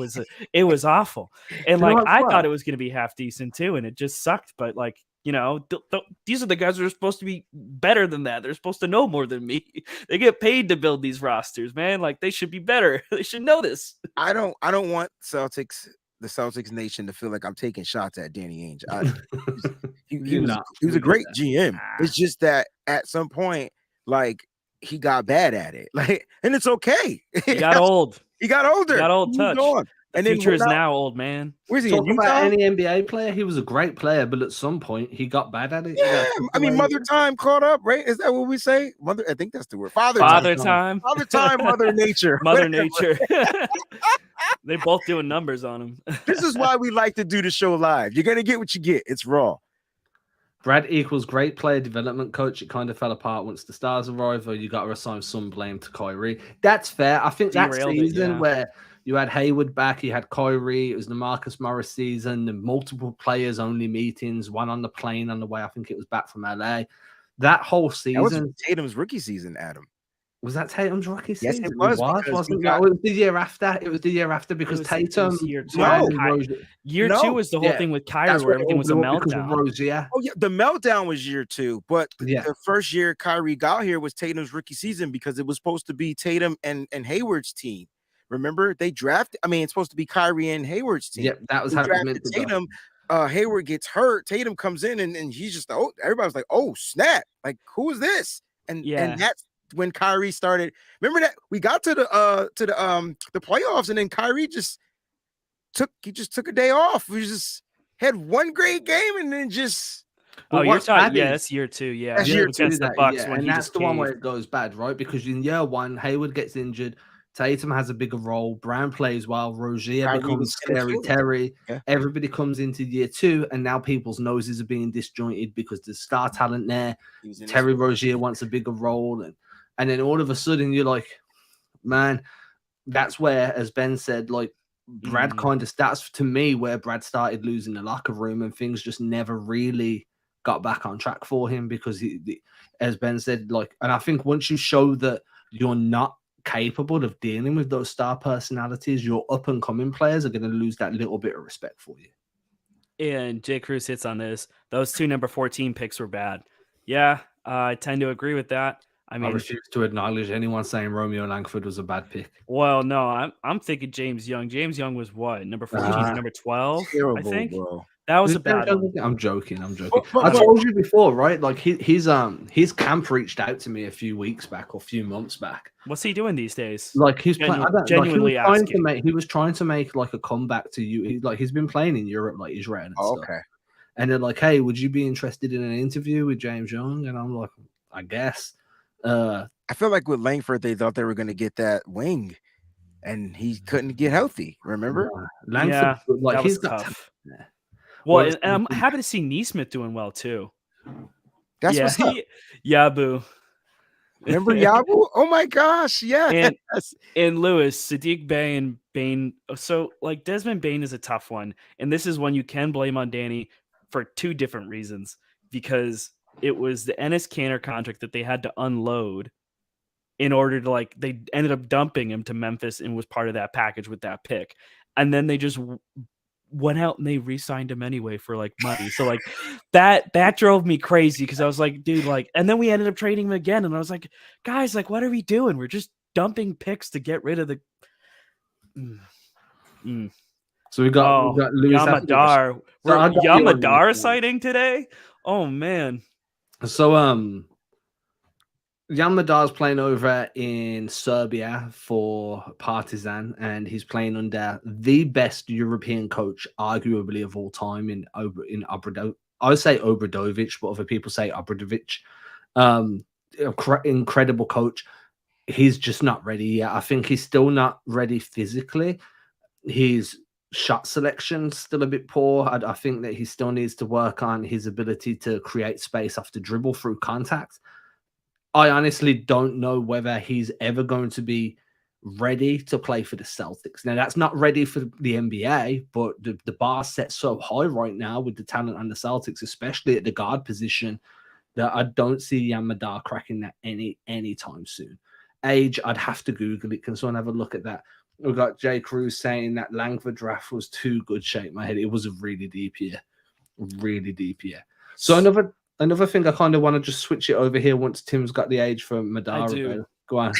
B: was awful. And like I thought it was going to be half decent too, and it just sucked. But like, you know, these are the guys that are supposed to be better than that. They're supposed to know more than me. They get paid to build these rosters, man. Like they should be better. They should know this.
C: I don't want the Celtics nation to feel like I'm taking shots at Danny Ainge. He was a great GM. It's just that at some point, like he got bad at it. Like, and it's okay.
B: He got old.
C: He got older.
B: He got old touch.
C: And
B: the future is now, old man.
C: Where's he?
A: Talk about any NBA player. He was a great player, but at some point he got bad at it.
C: Yeah, I mean, mother time caught up, right? Is that what we say? Mother, I think that's the word. Father time. Father time. Mother nature.
B: Mother nature. They both doing numbers on him.
C: This is why we like to do the show live. You're gonna get what you get. It's raw.
A: Brad equals great player development coach. It kind of fell apart once the stars arrived, or you got to assign some blame to Kyrie. That's fair. I think that season where you had Hayward back, you had Kyrie, it was the Marcus Morris season, the multiple players only meetings, one on the plane on the way. I think it was back from LA. That whole season.
C: That was Tatum's rookie season, Adam.
A: Was that Tatum's rookie season?
C: Yes, it was.
A: It was the year after. It was the year after because Tatum.
B: Year two was the whole thing with Kyrie where everything was a meltdown.
C: Oh yeah, the meltdown was year two, but the first year Kyrie got here was Tatum's rookie season because it was supposed to be Tatum and Hayward's team. Remember, they drafted. I mean, it's supposed to be Kyrie and Hayward's team.
A: Yep, that was how it meant to
C: Tatum. Hayward gets hurt. Tatum comes in and he's just everybody's like, oh snap! Like who is this? And that's when Kyrie started. Remember that we got to the playoffs, and then Kyrie just took a day off. We just had one great game, and then just.
B: You're talking. Yeah, that's year two. Yeah,
C: that's year two.
B: The Bucks when
A: and that's the one where it goes bad, right? Because in year one, Hayward gets injured. Tatum has a bigger role. Brown plays well. Rozier becomes scary Terry. Yeah. Everybody comes into year two, and now people's noses are being disjointed because there's star talent there. Terry Rozier wants a bigger role, and then all of a sudden you're like, man, that's where, as Ben said, like Brad that's to me where Brad started losing the locker room, and things just never really got back on track for him because as Ben said, like, and I think once you show that you're not capable of dealing with those star personalities, your up and coming players are going to lose that little bit of respect for you.
B: And Jay Cruz hits on this. Those two number 14 picks were bad. Yeah, I tend to agree with that. I mean,
A: I refuse to acknowledge anyone saying Romeo Langford was a bad pick.
B: Well, no, I'm thinking James Young. James Young was what, number 14, number 12?
C: Terrible,
B: I think.
C: Bro.
B: That was
A: Is
B: a bad
A: James
B: one.
A: Jones- I'm joking. I
C: But
A: told you before, right? Like his camp reached out to me a few weeks back or a few months back.
B: What's he doing these days?
A: Like he's playing.
B: Genuinely asking.
A: He was trying to make like a comeback to you. He's been playing in Europe, like Israel and stuff.
C: okay.
A: And they're like, "Hey, would you be interested in an interview with James Young?" And I'm like, "I guess."
C: I feel like with Langford, they thought they were going to get that wing, and he couldn't get healthy. Remember?
A: Langford,
B: Yeah,
A: like
B: that
A: he's
B: was
A: got
B: tough.
A: yeah.
B: Well,
A: Whereas-
B: and I'm happy to see Neesmith doing well too.
C: That's
B: yeah,
C: what's up.
B: Yabu.
C: Remember Yabu? Oh my gosh, yes.
B: And Lewis, Sadiq Bey and Bain. So, like, Desmond Bain is a tough one. And this is one you can blame on Danny for two different reasons. Because it was the Enes Kanter contract that they had to unload in order to, like, they ended up dumping him to Memphis and was part of that package with that pick. And then they just went out and they re-signed him anyway for like money. So like that drove me crazy because I was like, dude, like, and then we ended up trading him again. And I was like, guys, like, what are we doing? We're just dumping picks to get rid of the.
A: So we got Louis
B: Yamadar.
A: So I got
B: Yamadar sighting today. Oh man.
A: So Yamadar's playing over in Serbia for Partizan, and he's playing under the best European coach, arguably of all time, in Obradovic. I say Obradovic, but other people say Obradovic. Incredible coach. He's just not ready yet. I think he's still not ready physically. His shot selection still a bit poor. I think that he still needs to work on his ability to create space off the dribble through contact. I honestly don't know whether he's ever going to be ready to play for the Celtics. Now, that's not ready for the NBA, but the bar set so high right now with the talent on the Celtics, especially at the guard position, that I don't see Yamadar cracking that anytime soon. Age, I'd have to Google it. Can someone have a look at that? We've got Jay Cruz saying that Langford draft was too good. Shake my head. It was a really deep year. Really deep year. So another thing I kind of want to just switch it over here once Tim's got the age for Madara. Go on.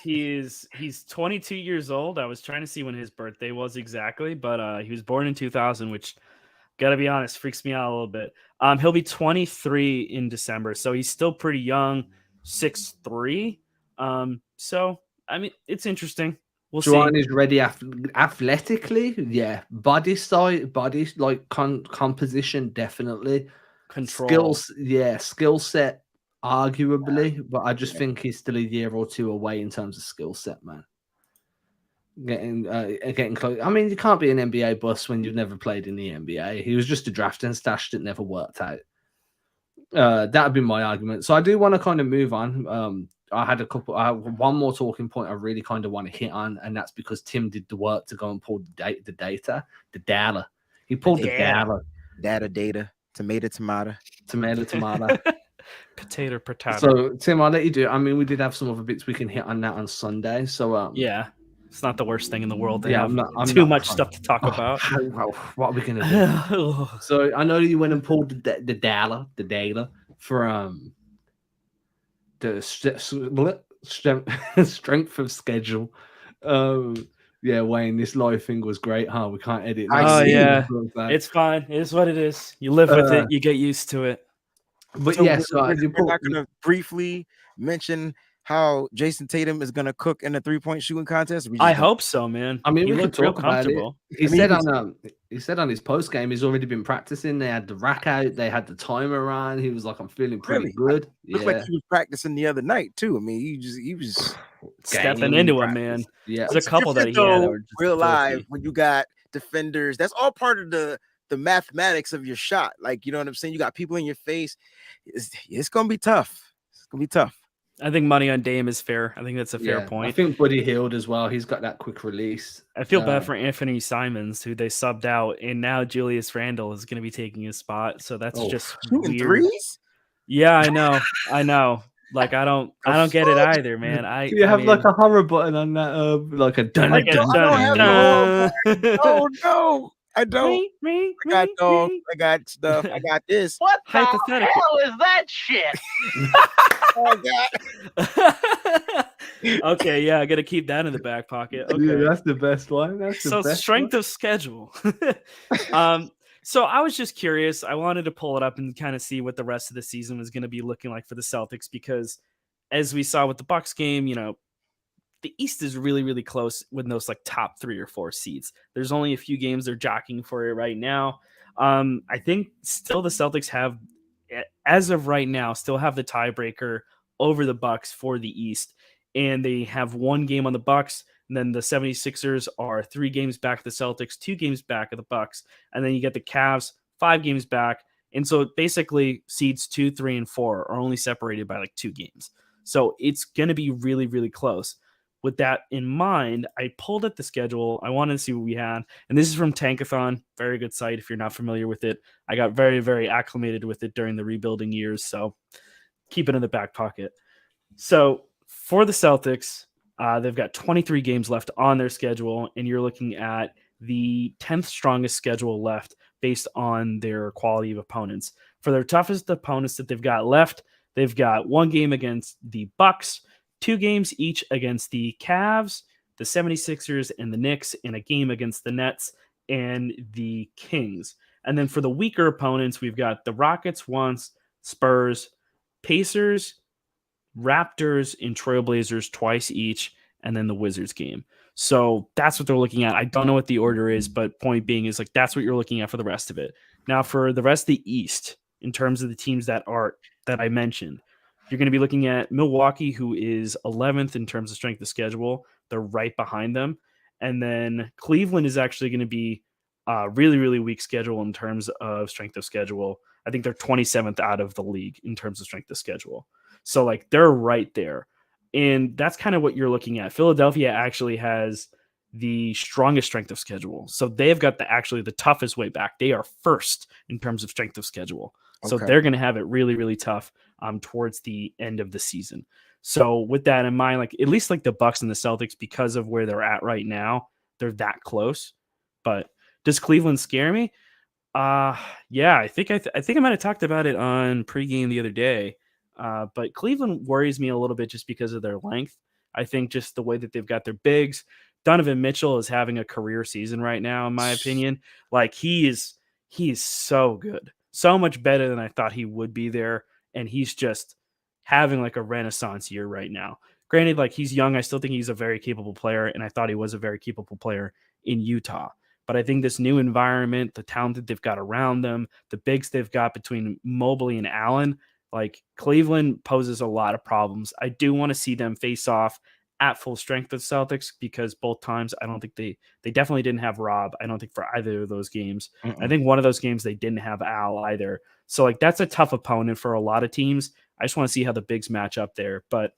B: He's 22 years old. I was trying to see when his birthday was exactly, but he was born in 2000, which, gotta be honest, freaks me out a little bit. He'll be 23 in December, so he's still pretty young, 6'3". So I mean, it's interesting. We'll
A: Juwan
B: see.
A: is ready athletically, yeah. Body like composition, definitely.
B: Control.
A: Skill set, arguably, but I just think he's still a year or two away in terms of skill set, man. Getting close. I mean, you can't be an NBA bust when you've never played in the NBA. He was just a draft and stash that never worked out. That'd be my argument. So I do want to kind of move on. I had one more talking point I really kind of want to hit on, and that's because Tim did the work to go and pull the data. He pulled the data.
C: Data. Tomato.
B: Potato.
A: So Tim, I'll let you do it. I mean, we did have some other bits we can hit on that on Sunday. So
B: yeah, it's not the worst thing in the world to have
A: too
B: much stuff to talk about.
A: What are we gonna do? So I know you went and pulled the data for the strength of schedule. Yeah, Wayne, this live thing was great, huh? We can't edit.
B: Yeah, it's fine. It is what it is. You live with it. You get used to it.
A: But
C: so
A: yes,
C: we're not going to briefly mention how Jason Tatum is going to cook in a 3-point shooting contest.
B: I hope so, man.
A: I mean,
B: he
A: we
B: looked
A: could
B: real
A: talk about
B: comfortable.
A: He said on his post game he's already been practicing. They had the rack out, they had the timer on. He was like, "I'm feeling pretty good."
C: Looked like he was practicing the other night too. I mean, he was
B: stepping into him, man.
A: Yeah,
B: there's a couple that he had that were just
C: real live when you got defenders. That's all part of the mathematics of your shot. Like, you know what I'm saying? You got people in your face. It's gonna be tough. It's gonna be tough.
B: I think money on Dame is fair. I think that's a fair point.
A: I think Buddy Hield as well. He's got that quick release.
B: I feel bad for Anthony Simons, who they subbed out, and now Julius Randle is going to be taking his spot. So that's just
C: shooting
B: weird.
C: Threes?
B: Yeah, I know. Like I don't get it either, man.
A: Do you have like a horror button on that? Like a dun.
C: Oh no. I don't. I got dogs. I got stuff. I got this.
D: What the hell is that shit?
C: Oh God.
B: Okay, yeah, I got to keep that in the back pocket. Okay,
A: yeah, that's the best one. That's the best
B: strength of schedule. So I was just curious. I wanted to pull it up and kind of see what the rest of the season was going to be looking like for the Celtics because, as we saw with the Bucks game, the East is really, really close with those like top 3 or 4 seeds. There's only a few games they're jockeying for it right now. I think still the Celtics have, as of right now, still have the tiebreaker over the Bucks for the East, and they have 1 game on the Bucks. And then the 76ers are 3 games back of the Celtics, 2 games back of the Bucks. And then you get the Cavs 5 games back. And so basically seeds 2, 3, and 4 are only separated by like 2 games. So it's going to be really, really close. With that in mind, I pulled up the schedule. I wanted to see what we had. And this is from Tankathon. Very good site if you're not familiar with it. I got very, very acclimated with it during the rebuilding years. So keep it in the back pocket. So for the Celtics, they've got 23 games left on their schedule, and you're looking at the 10th strongest schedule left based on their quality of opponents. For their toughest opponents that they've got left, they've got 1 game against the Bucks, 2 games each against the Cavs, the 76ers, and the Knicks, and a game against the Nets and the Kings. And then for the weaker opponents, we've got the Rockets once, Spurs, Pacers, Raptors, and Trailblazers twice each, and then the Wizards game. So that's what they're looking at. I don't know what the order is, but point being is like that's what you're looking at for the rest of it. Now for the rest of the East, in terms of the teams that I mentioned, you're going to be looking at Milwaukee, who is 11th in terms of strength of schedule. They're right behind them. And then Cleveland is actually going to be a really, really weak schedule in terms of strength of schedule. I think they're 27th out of the league in terms of strength of schedule. So like they're right there. And that's kind of what you're looking at. Philadelphia actually has the strongest strength of schedule. So they've got the toughest way back. They are first in terms of strength of schedule. So they're going to have it really, really tough towards the end of the season. So with that in mind, like at least like the Bucks and the Celtics, because of where they're at right now, they're that close. But does Cleveland scare me? Yeah, I think I might have talked about it on pregame the other day. But Cleveland worries me a little bit just because of their length. I think just the way that they've got their bigs. Donovan Mitchell is having a career season right now, in my opinion. Like he is so good, so much better than I thought he would be there. And he's just having like a renaissance year right now. Granted, like he's young. I still think he's a very capable player. And I thought he was a very capable player in Utah. But I think this new environment, the talent that they've got around them, the bigs they've got between Mobley and Allen, like Cleveland poses a lot of problems. I do want to see them face off at full strength with Celtics because both times I don't think they definitely didn't have Rob. I don't think for either of those games. I think one of those games they didn't have Al either. So like that's a tough opponent for a lot of teams. I just want to see how the bigs match up there, but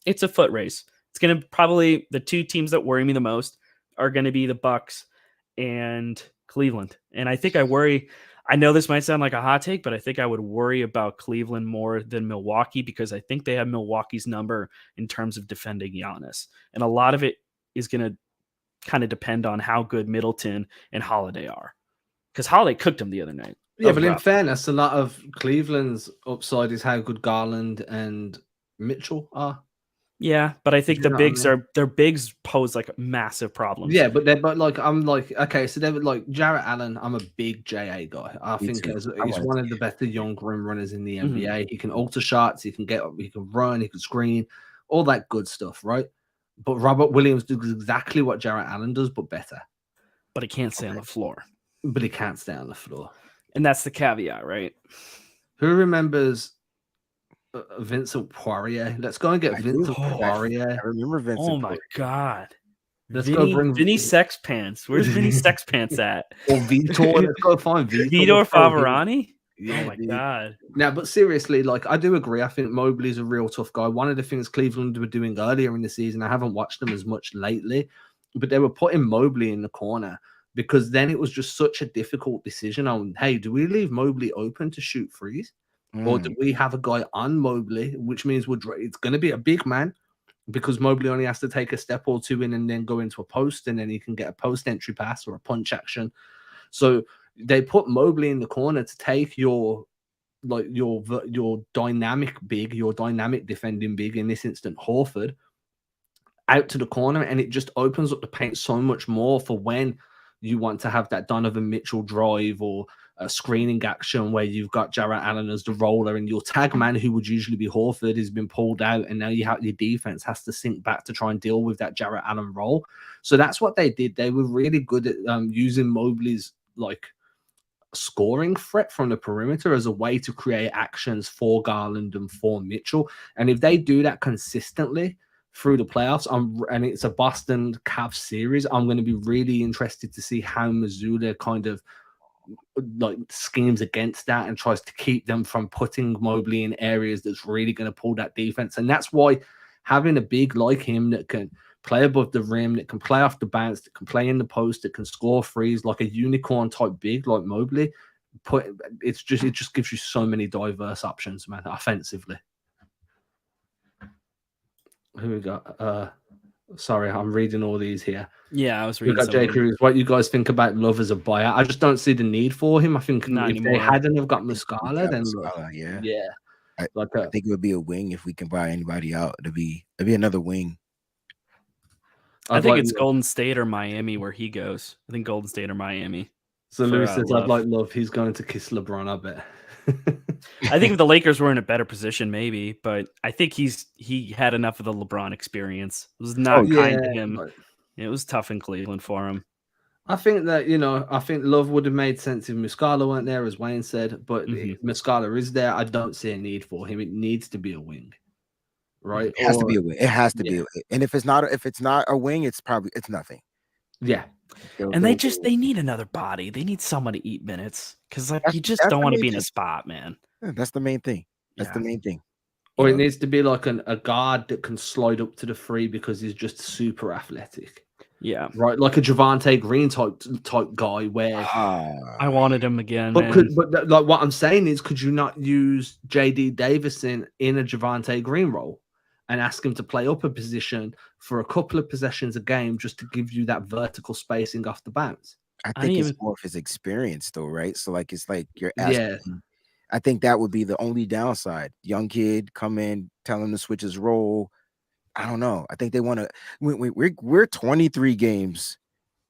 B: it's a foot race. It's going to probably the 2 teams that worry me the most are going to be the Bucks and Cleveland. And I think I know this might sound like a hot take, but I think I would worry about Cleveland more than Milwaukee because I think they have Milwaukee's number in terms of defending Giannis. And a lot of it is going to kind of depend on how good Middleton and Holiday are. Because Holiday cooked him the other night.
A: Yeah, but in fairness, a lot of Cleveland's upside is how good Garland and Mitchell are.
B: Yeah, but I think their bigs pose like massive problems.
A: Yeah, but I'm like, okay, so they're like Jarrett Allen. I'm a big JA guy. I think he's one of the better young rim runners in the NBA. He can alter shots, he can run, he can screen, all that good stuff, right? But Robert Williams does exactly what Jarrett Allen does, but better.
B: But he can't stay on the floor.
A: But he can't stay on the floor.
B: And that's the caveat, right?
A: Who remembers Vincent Poirier? Let's go and get Vincent Poirier.
C: I remember Vincent.
B: Oh my God.
A: Let's go bring
B: Vinny Sex Pants. Where's Vinny Sex Pants at?
A: Or Vitor. Let's go find Vitor.
B: Vitor Favorani?
A: Yeah,
B: oh my God.
A: Now, but seriously, like I do agree. I think Mobley's a real tough guy. One of the things Cleveland were doing earlier in the season, I haven't watched them as much lately, but they were putting Mobley in the corner because then it was just such a difficult decision on, hey, do we leave Mobley open to shoot threes? Or do we have a guy on Mobley, which means it's going to be a big man because Mobley only has to take a step or 2 in and then go into a post, and then he can get a post entry pass or a punch action. So they put Mobley in the corner to take your dynamic big, your dynamic defending big, in this instant Horford, out to the corner, and it just opens up the paint so much more for when you want to have that Donovan Mitchell drive or a screening action where you've got Jarrett Allen as the roller and your tag man, who would usually be Horford, has been pulled out, and now your defense has to sink back to try and deal with that Jarrett Allen role. So that's what they did. They were really good at using Mobley's like scoring threat from the perimeter as a way to create actions for Garland and for Mitchell. And if they do that consistently through the playoffs, and it's a Boston Cavs series, I'm going to be really interested to see how Mazzulla kind of like schemes against that and tries to keep them from putting Mobley in areas that's really going to pull that defense. And that's why having a big like him that can play above the rim, that can play off the bounce, that can play in the post, that can score threes, like a unicorn type big like Mobley, it just gives you so many diverse options, man, offensively. Who we got? Sorry, I'm reading all these here.
B: Yeah, I was reading.
A: We got Jay Cruz. What you guys think about Love as a buyout? I just don't see the need for him. I think
B: Not
A: if
B: anymore.
A: they hadn't have got Muscala, then
C: yeah. I think it would be a wing if we can buy anybody out. It'd be another wing.
B: I think it's Golden State or Miami where he goes. I think Golden State or Miami.
A: So Louis says, I'd like Love. He's going to kiss LeBron, I bet.
B: I think if the Lakers were in a better position, maybe, but I think he had enough of the LeBron experience. It was not kind to him. But it was tough in Cleveland for him.
A: I think that, I think Love would have made sense if Muscala weren't there, as Wayne said, but if Muscala is there, I don't see a need for him. It needs to be a wing. Right?
C: It has to be a wing. It has to be. And if it's not a wing, it's nothing.
A: Yeah.
B: And they need another body. They need someone to eat minutes because you just don't want to be in a spot, man.
C: Yeah, that's the main thing. That's the main thing.
A: Or it needs to be like a guard that can slide up to the free because he's just super athletic.
B: Yeah.
A: Right. Like a Javante Green type guy where
B: I wanted him again.
A: But like what I'm saying is, could you not use JD Davison in a Javante Green role and ask him to play up a position for a couple of possessions a game just to give you that vertical spacing off the bounce?
C: I think it's more of his experience though, right? So it's like you're asking. I think that would be the only downside. Young kid come in, tell him to switch his role. I don't know. I think they want to. We're 23 games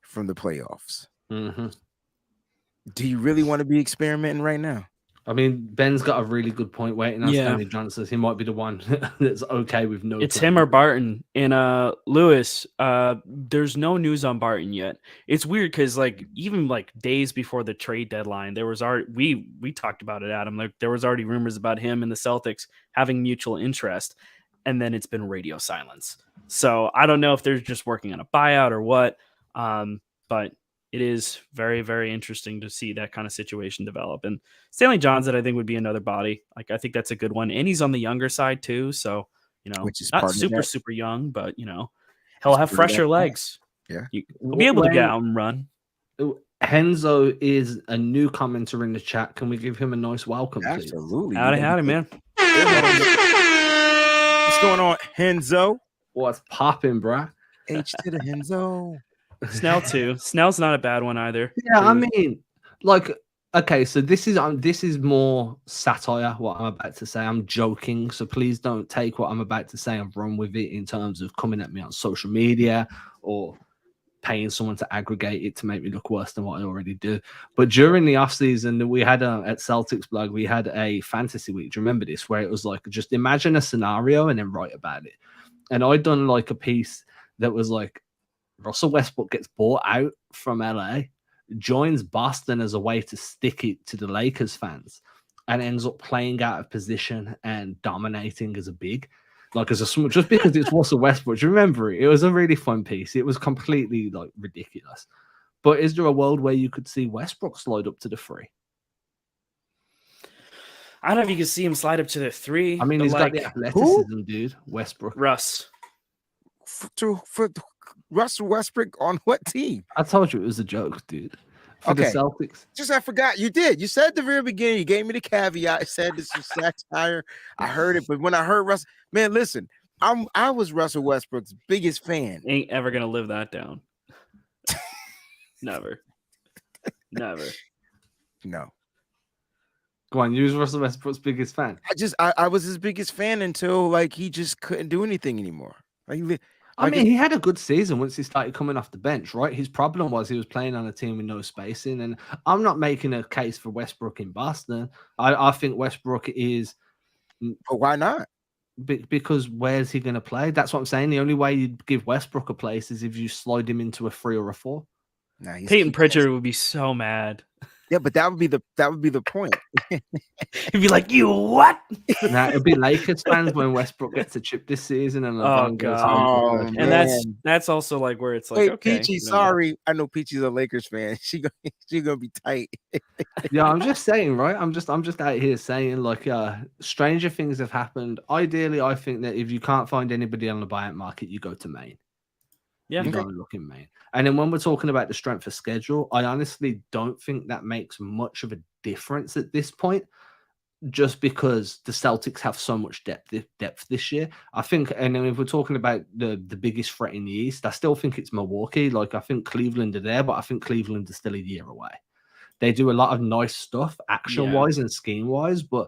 C: from the playoffs.
A: Mm-hmm.
C: Do you really want to be experimenting right now?
A: I mean, Ben's got a really good point waiting on Stanley Johnson. He might be the one that's okay with no.
B: It's him or Barton. And Lewis, there's no news on Barton yet. It's weird because even days before the trade deadline, there was already we talked about it, Adam. There was already rumors about him and the Celtics having mutual interest, and then it's been radio silence. So I don't know if they're just working on a buyout or what. But it is very, very interesting to see that kind of situation develop. And Stanley Johnson, I think, would be another body. I think that's a good one. And he's on the younger side too. So, which is not super young, but he'll have fresher legs.
C: Yeah.
B: He'll be able to get out and run.
A: Henzo is a new commenter in the chat. Can we give him a nice welcome, please?
C: Absolutely.
B: Howdy, man.
C: What's going on, Henzo?
A: What's popping, bruh?
C: H to the Henzo.
B: Snell too. Snell's not a bad one either.
A: Yeah, I mean, okay, so this is more satire, what I'm about to say. I'm joking, so please don't take what I'm about to say and run with it in terms of coming at me on social media or paying someone to aggregate it to make me look worse than what I already do. But during the offseason, we had at Celtics blog, we had a fantasy week. Do you remember this? Where it was just imagine a scenario and then write about it. And I'd done a piece that was Russell Westbrook gets bought out from LA, joins Boston as a way to stick it to the Lakers fans, and ends up playing out of position and dominating as a big, just because it's Russell Westbrook. Do you remember it? It was a really fun piece. It was completely ridiculous. But is there a world where you could see Westbrook slide up to the free?
B: I don't know if you can see him slide up to the three.
A: I mean, he's got the athleticism, dude. Westbrook.
B: Russ.
C: For Russell Westbrook on what team?
A: I told you it was a joke, dude. For the Celtics.
C: I forgot. You did. You said at the very beginning, you gave me the caveat. I said this was satire. I heard it, but when I heard Russell, man, listen, I was Russell Westbrook's biggest fan.
B: Ain't ever gonna live that down. Never. Never.
C: No.
A: Go on, you was Russell Westbrook's biggest fan.
C: I was his biggest fan until he just couldn't do anything anymore.
A: I mean, he had a good season once he started coming off the bench, right? His problem was he was playing on a team with no spacing. And I'm not making a case for Westbrook in Boston. I think Westbrook is.
C: But why not?
A: Because where's he going to play? That's what I'm saying. The only way you'd give Westbrook a place is if you slide him into a 3 or a 4.
C: Nah,
B: Peyton Pritchard would be so mad.
C: Yeah, but that would be the point.
B: He'd be like, "You what?"
A: Nah, it'll be Lakers fans when Westbrook gets a chip this season and LeBron goes home.
C: Oh,
B: and that's also like where it's like,
C: hey,
B: okay,
C: Peachy, sorry, I know Peachy's a Lakers fan. She gonna be tight.
A: Yeah, I'm just saying, right? I'm just out here saying, like, stranger things have happened. Ideally, I think that if you can't find anybody on the buyout market, you go to Maine.
B: Yeah,
A: You go and look in Maine. And then when we're talking about the strength of schedule, I honestly don't think that makes much of a difference at this point, just because the Celtics have so much depth this year. I think, and then if we're talking about the biggest threat in the East, I still think it's Milwaukee. Like, I think Cleveland are there, but I think Cleveland is still a year away. They do a lot of nice stuff, action-wise and scheme-wise, but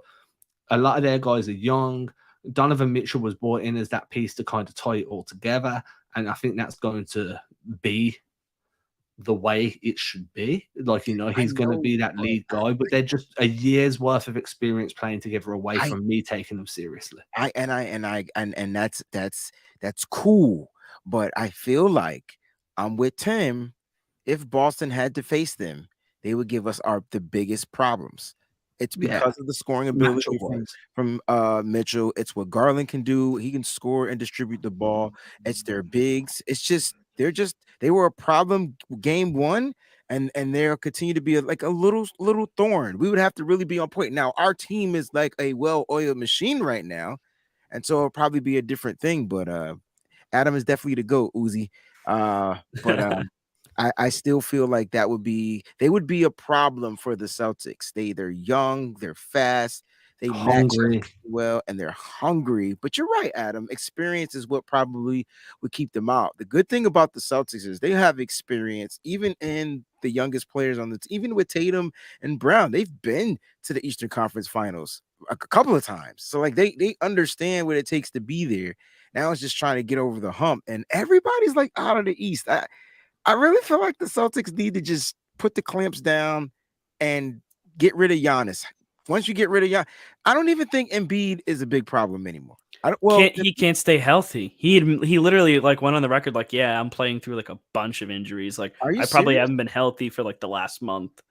A: a lot of their guys are young. Donovan Mitchell was brought in as that piece to kind of tie it all together, and I think that's going to be the way it should be. Like, you know, he's going to be that lead guy, but they're just a year's worth of experience playing together away from me taking them seriously.
C: And that's cool, but I feel like I'm with Tim. If Boston had to face them, they would give us the biggest problems. It's because of the scoring ability from Mitchell. It's what Garland can do. He can score and distribute the ball. It's their bigs. It's just they were a problem game one, and they'll continue to be a little thorn. We would have to really be on point. Now our team is like a well-oiled machine right now, and so it'll probably be a different thing. But Adam is definitely the GOAT, Uzi. I still feel like they would be a problem for the Celtics. They're young, they're fast, they
A: hungry,
C: match up well, and they're hungry. But you're right, Adam. Experience is what probably would keep them out. The good thing about the Celtics is they have experience, even in the youngest players on the team, even with Tatum and Brown. They've been to the Eastern Conference Finals a couple of times. So like they understand what it takes to be there. Now it's just trying to get over the hump, and everybody's like out of the East. I really feel like the Celtics need to just put the clamps down and get rid of Giannis. Once you get rid of Giannis, I don't even think Embiid is a big problem anymore.
B: He can't stay healthy. He literally like went on the record like, yeah, I'm playing through like a bunch of injuries. Like, I probably haven't been healthy for like the last month.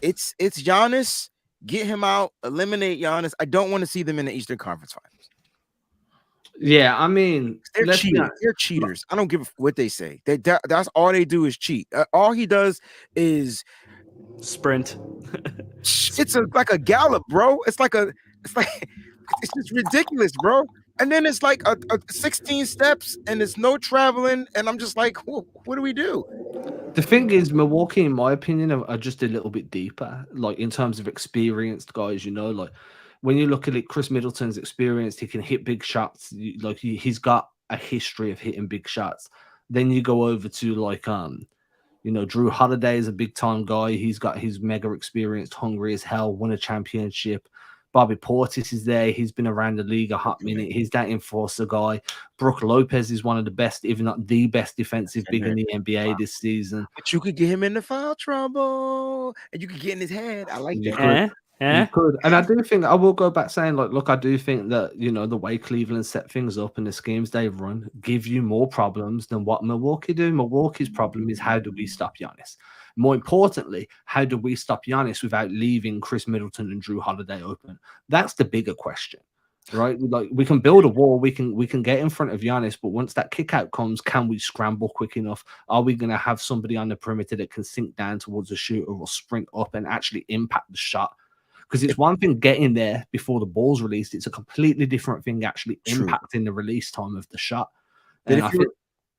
C: It's Giannis. Get him out. Eliminate Giannis. I don't want to see them in the Eastern Conference Finals.
A: Yeah, I mean,
C: they're cheaters. They're cheaters. I don't give a what they say. That's all they do is cheat. All he does is
B: sprint.
C: It's like a gallop, bro. It's just ridiculous, bro. And then it's like a 16 steps, and it's no traveling. And I'm just like, what do we do?
A: The thing is, Milwaukee, in my opinion, are just a little bit deeper, like in terms of experienced guys. You know, like when you look at it, Chris Middleton's experienced. He can hit big shots. Like he's got a history of hitting big shots. Then you go over to like you know, Drew Holiday is a big time guy. He's mega experienced, hungry as hell, won a championship. Bobby Portis is there. He's been around the league a hot minute. He's that enforcer guy. Brook Lopez is one of the best, if not the best defensive big in the NBA this season.
C: But you could get him into foul trouble, and you could get in his head. I like that.
A: You could. And I do think, I will go back saying, like, look, I do think that, you know, the way Cleveland set things up and the schemes they've run give you more problems than what Milwaukee do. Milwaukee's problem is, how do we stop Giannis? More importantly, how do we stop Giannis without leaving Chris Middleton and Drew Holiday open? That's the bigger question, right? Like, we can build a wall, we can get in front of Giannis, but once that kick out comes, can we scramble quick enough? Are we going to have somebody on the perimeter that can sink down towards a shooter or sprint up and actually impact the shot? Because it's one thing getting there before the ball's released. It's a completely different thing actually impacting the release time of the shot. And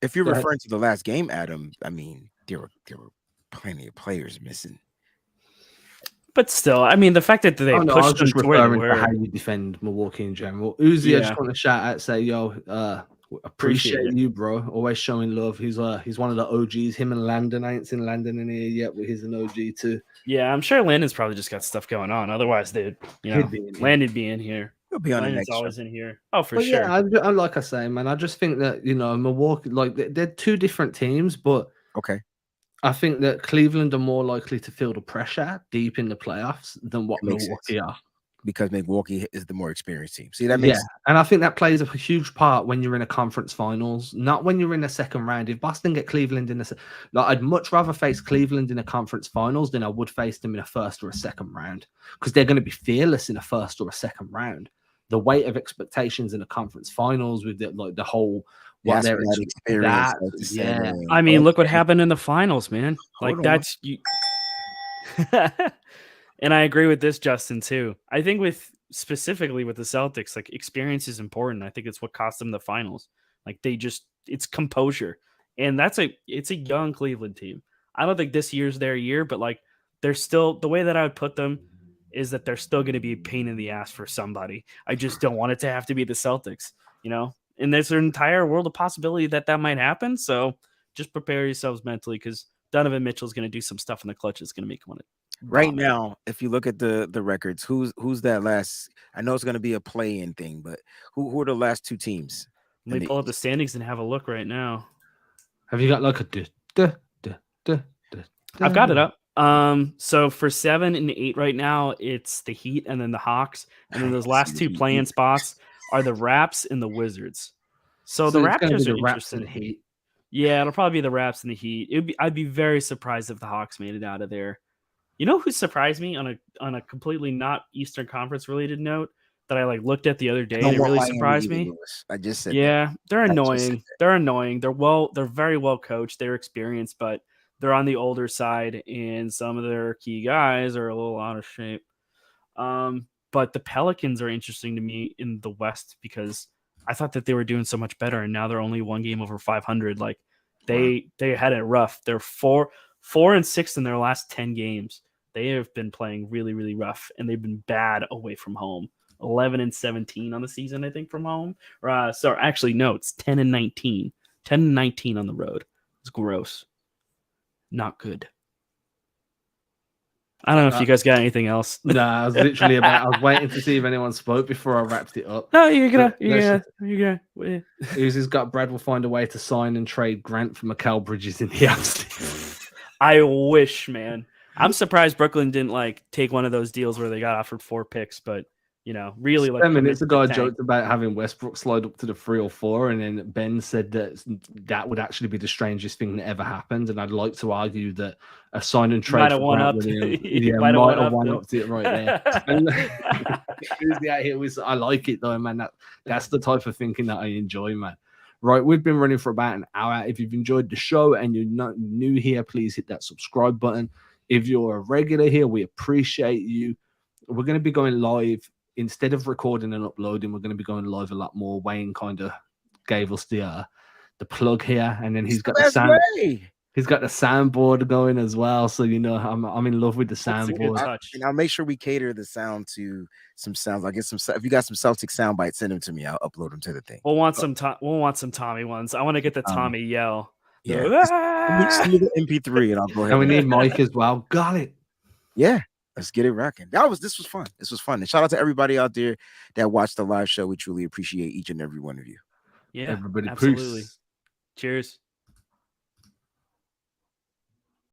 C: if you're referring to the last game, Adam, I mean, there were plenty of players missing.
B: But still, I mean, the fact that they pushed them to where they were.
A: How you defend Milwaukee in general. Uzi, I just want to shout out, say, yo, appreciate you, bro. Always showing love. He's one of the OGs. Him and Landon. I ain't seen Landon in here yet, but he's an OG too.
B: Yeah, I'm sure Landon's probably just got stuff going on. Otherwise, Landon'd be in here.
C: He'll be on the
B: Lion's
C: next show.
B: always in here. Oh, for
A: But
B: sure.
A: yeah, I like I say, man, I just think that Milwaukee, like they're two different teams, but
C: Okay.
A: I think that Cleveland are more likely to feel the pressure deep in the playoffs than what
C: That makes
A: Milwaukee are.
C: Because Milwaukee is the more experienced team. See, that makes sense.
A: And I think that plays a huge part when you're in a conference finals, not when you're in a second round. If Boston get Cleveland in I'd much rather face Cleveland in a conference finals than I would face them in a first or a second round, because they're going to be fearless in a first or a second round. The weight of expectations in a conference finals with the whole what they're
C: experience.
B: I mean, look what happened in the finals, man. Like that's you. And I agree with this, Justin, too. I think specifically with the Celtics, like experience is important. I think it's what cost them the finals. Like it's composure. And it's a young Cleveland team. I don't think this year's their year, but like they're still, the way that I would put them is that they're still going to be a pain in the ass for somebody. I just don't want it to have to be the Celtics, and there's an entire world of possibility that might happen. So just prepare yourselves mentally, because Donovan Mitchell's going to do some stuff in the clutch that's going to make one.
C: Right now, if you look at the records, who's that last? I know it's going to be a play-in thing, but who are the last two teams?
B: Let me pull up the standings and have a look right now.
A: Have you got like a
B: I've got it up. So for 7 and 8 right now, it's the Heat and then the Hawks, and then those last two play-in spots are the Raps and the Wizards. So the Raptors are interesting.
A: Heat.
B: Yeah, it'll probably be the Raps and the Heat. I'd be very surprised if the Hawks made it out of there. You know who surprised me on a completely not Eastern Conference related note that I looked at the other day and it really surprised me?
C: I just said
B: they're annoying. They're annoying. They're very well coached. They're experienced, but they're on the older side, and some of their key guys are a little out of shape. But the Pelicans are interesting to me in the West, because I thought that they were doing so much better, and now they're only one game over 500. Like they had it rough. They're 4-6 in their last 10 games. They have been playing really, really rough, and they've been bad away from home. 11-17 on the season, I think, from home. So actually, no, it's 10-19. 10-19 on the road. It's gross. Not good. I don't know if you guys got anything else.
A: Nah, I was literally I was waiting to see if anyone spoke before I wrapped it up.
B: No, you're gonna.
A: Who's got Brad will find a way to sign and trade Grant for Mikal Bridges in the outstanding.
B: I wish, man. I'm surprised Brooklyn didn't take one of those deals where they got offered 4 picks, but really
A: 10 minutes ago I joked about having Westbrook slide up to the 3 or 4, and then Ben said that would actually be the strangest thing that ever happened, and I'd like to argue that a sign and trade might have one up to it right there. I like it though, man. That's the type of thinking that I enjoy, man. Right, we've been running for about an hour. If you've enjoyed the show and you're not new here, please hit that subscribe button. If you're a regular here, we appreciate you. We're going to be going live. Instead of recording and uploading, we're going to be going live a lot more. Wayne kind of gave us the plug here, and then he's got the sound. He's got the soundboard going as well. So I'm in love with the soundboard.
C: And I'll make sure we cater the sound to some sounds. I'll get some. If you got some Celtic sound bites, send them to me. I'll upload them to the thing.
B: We'll want some Tommy ones. I want to get the Tommy yell.
C: Yeah, send me the MP3, and I'll go ahead.
A: And we need Mike as well. Got it.
C: Yeah. Let's get it rocking. This was fun. This was fun. And shout out to everybody out there that watched the live show. We truly appreciate each and every one of you.
B: Yeah,
A: everybody.
B: Absolutely.
A: Peace.
B: Cheers.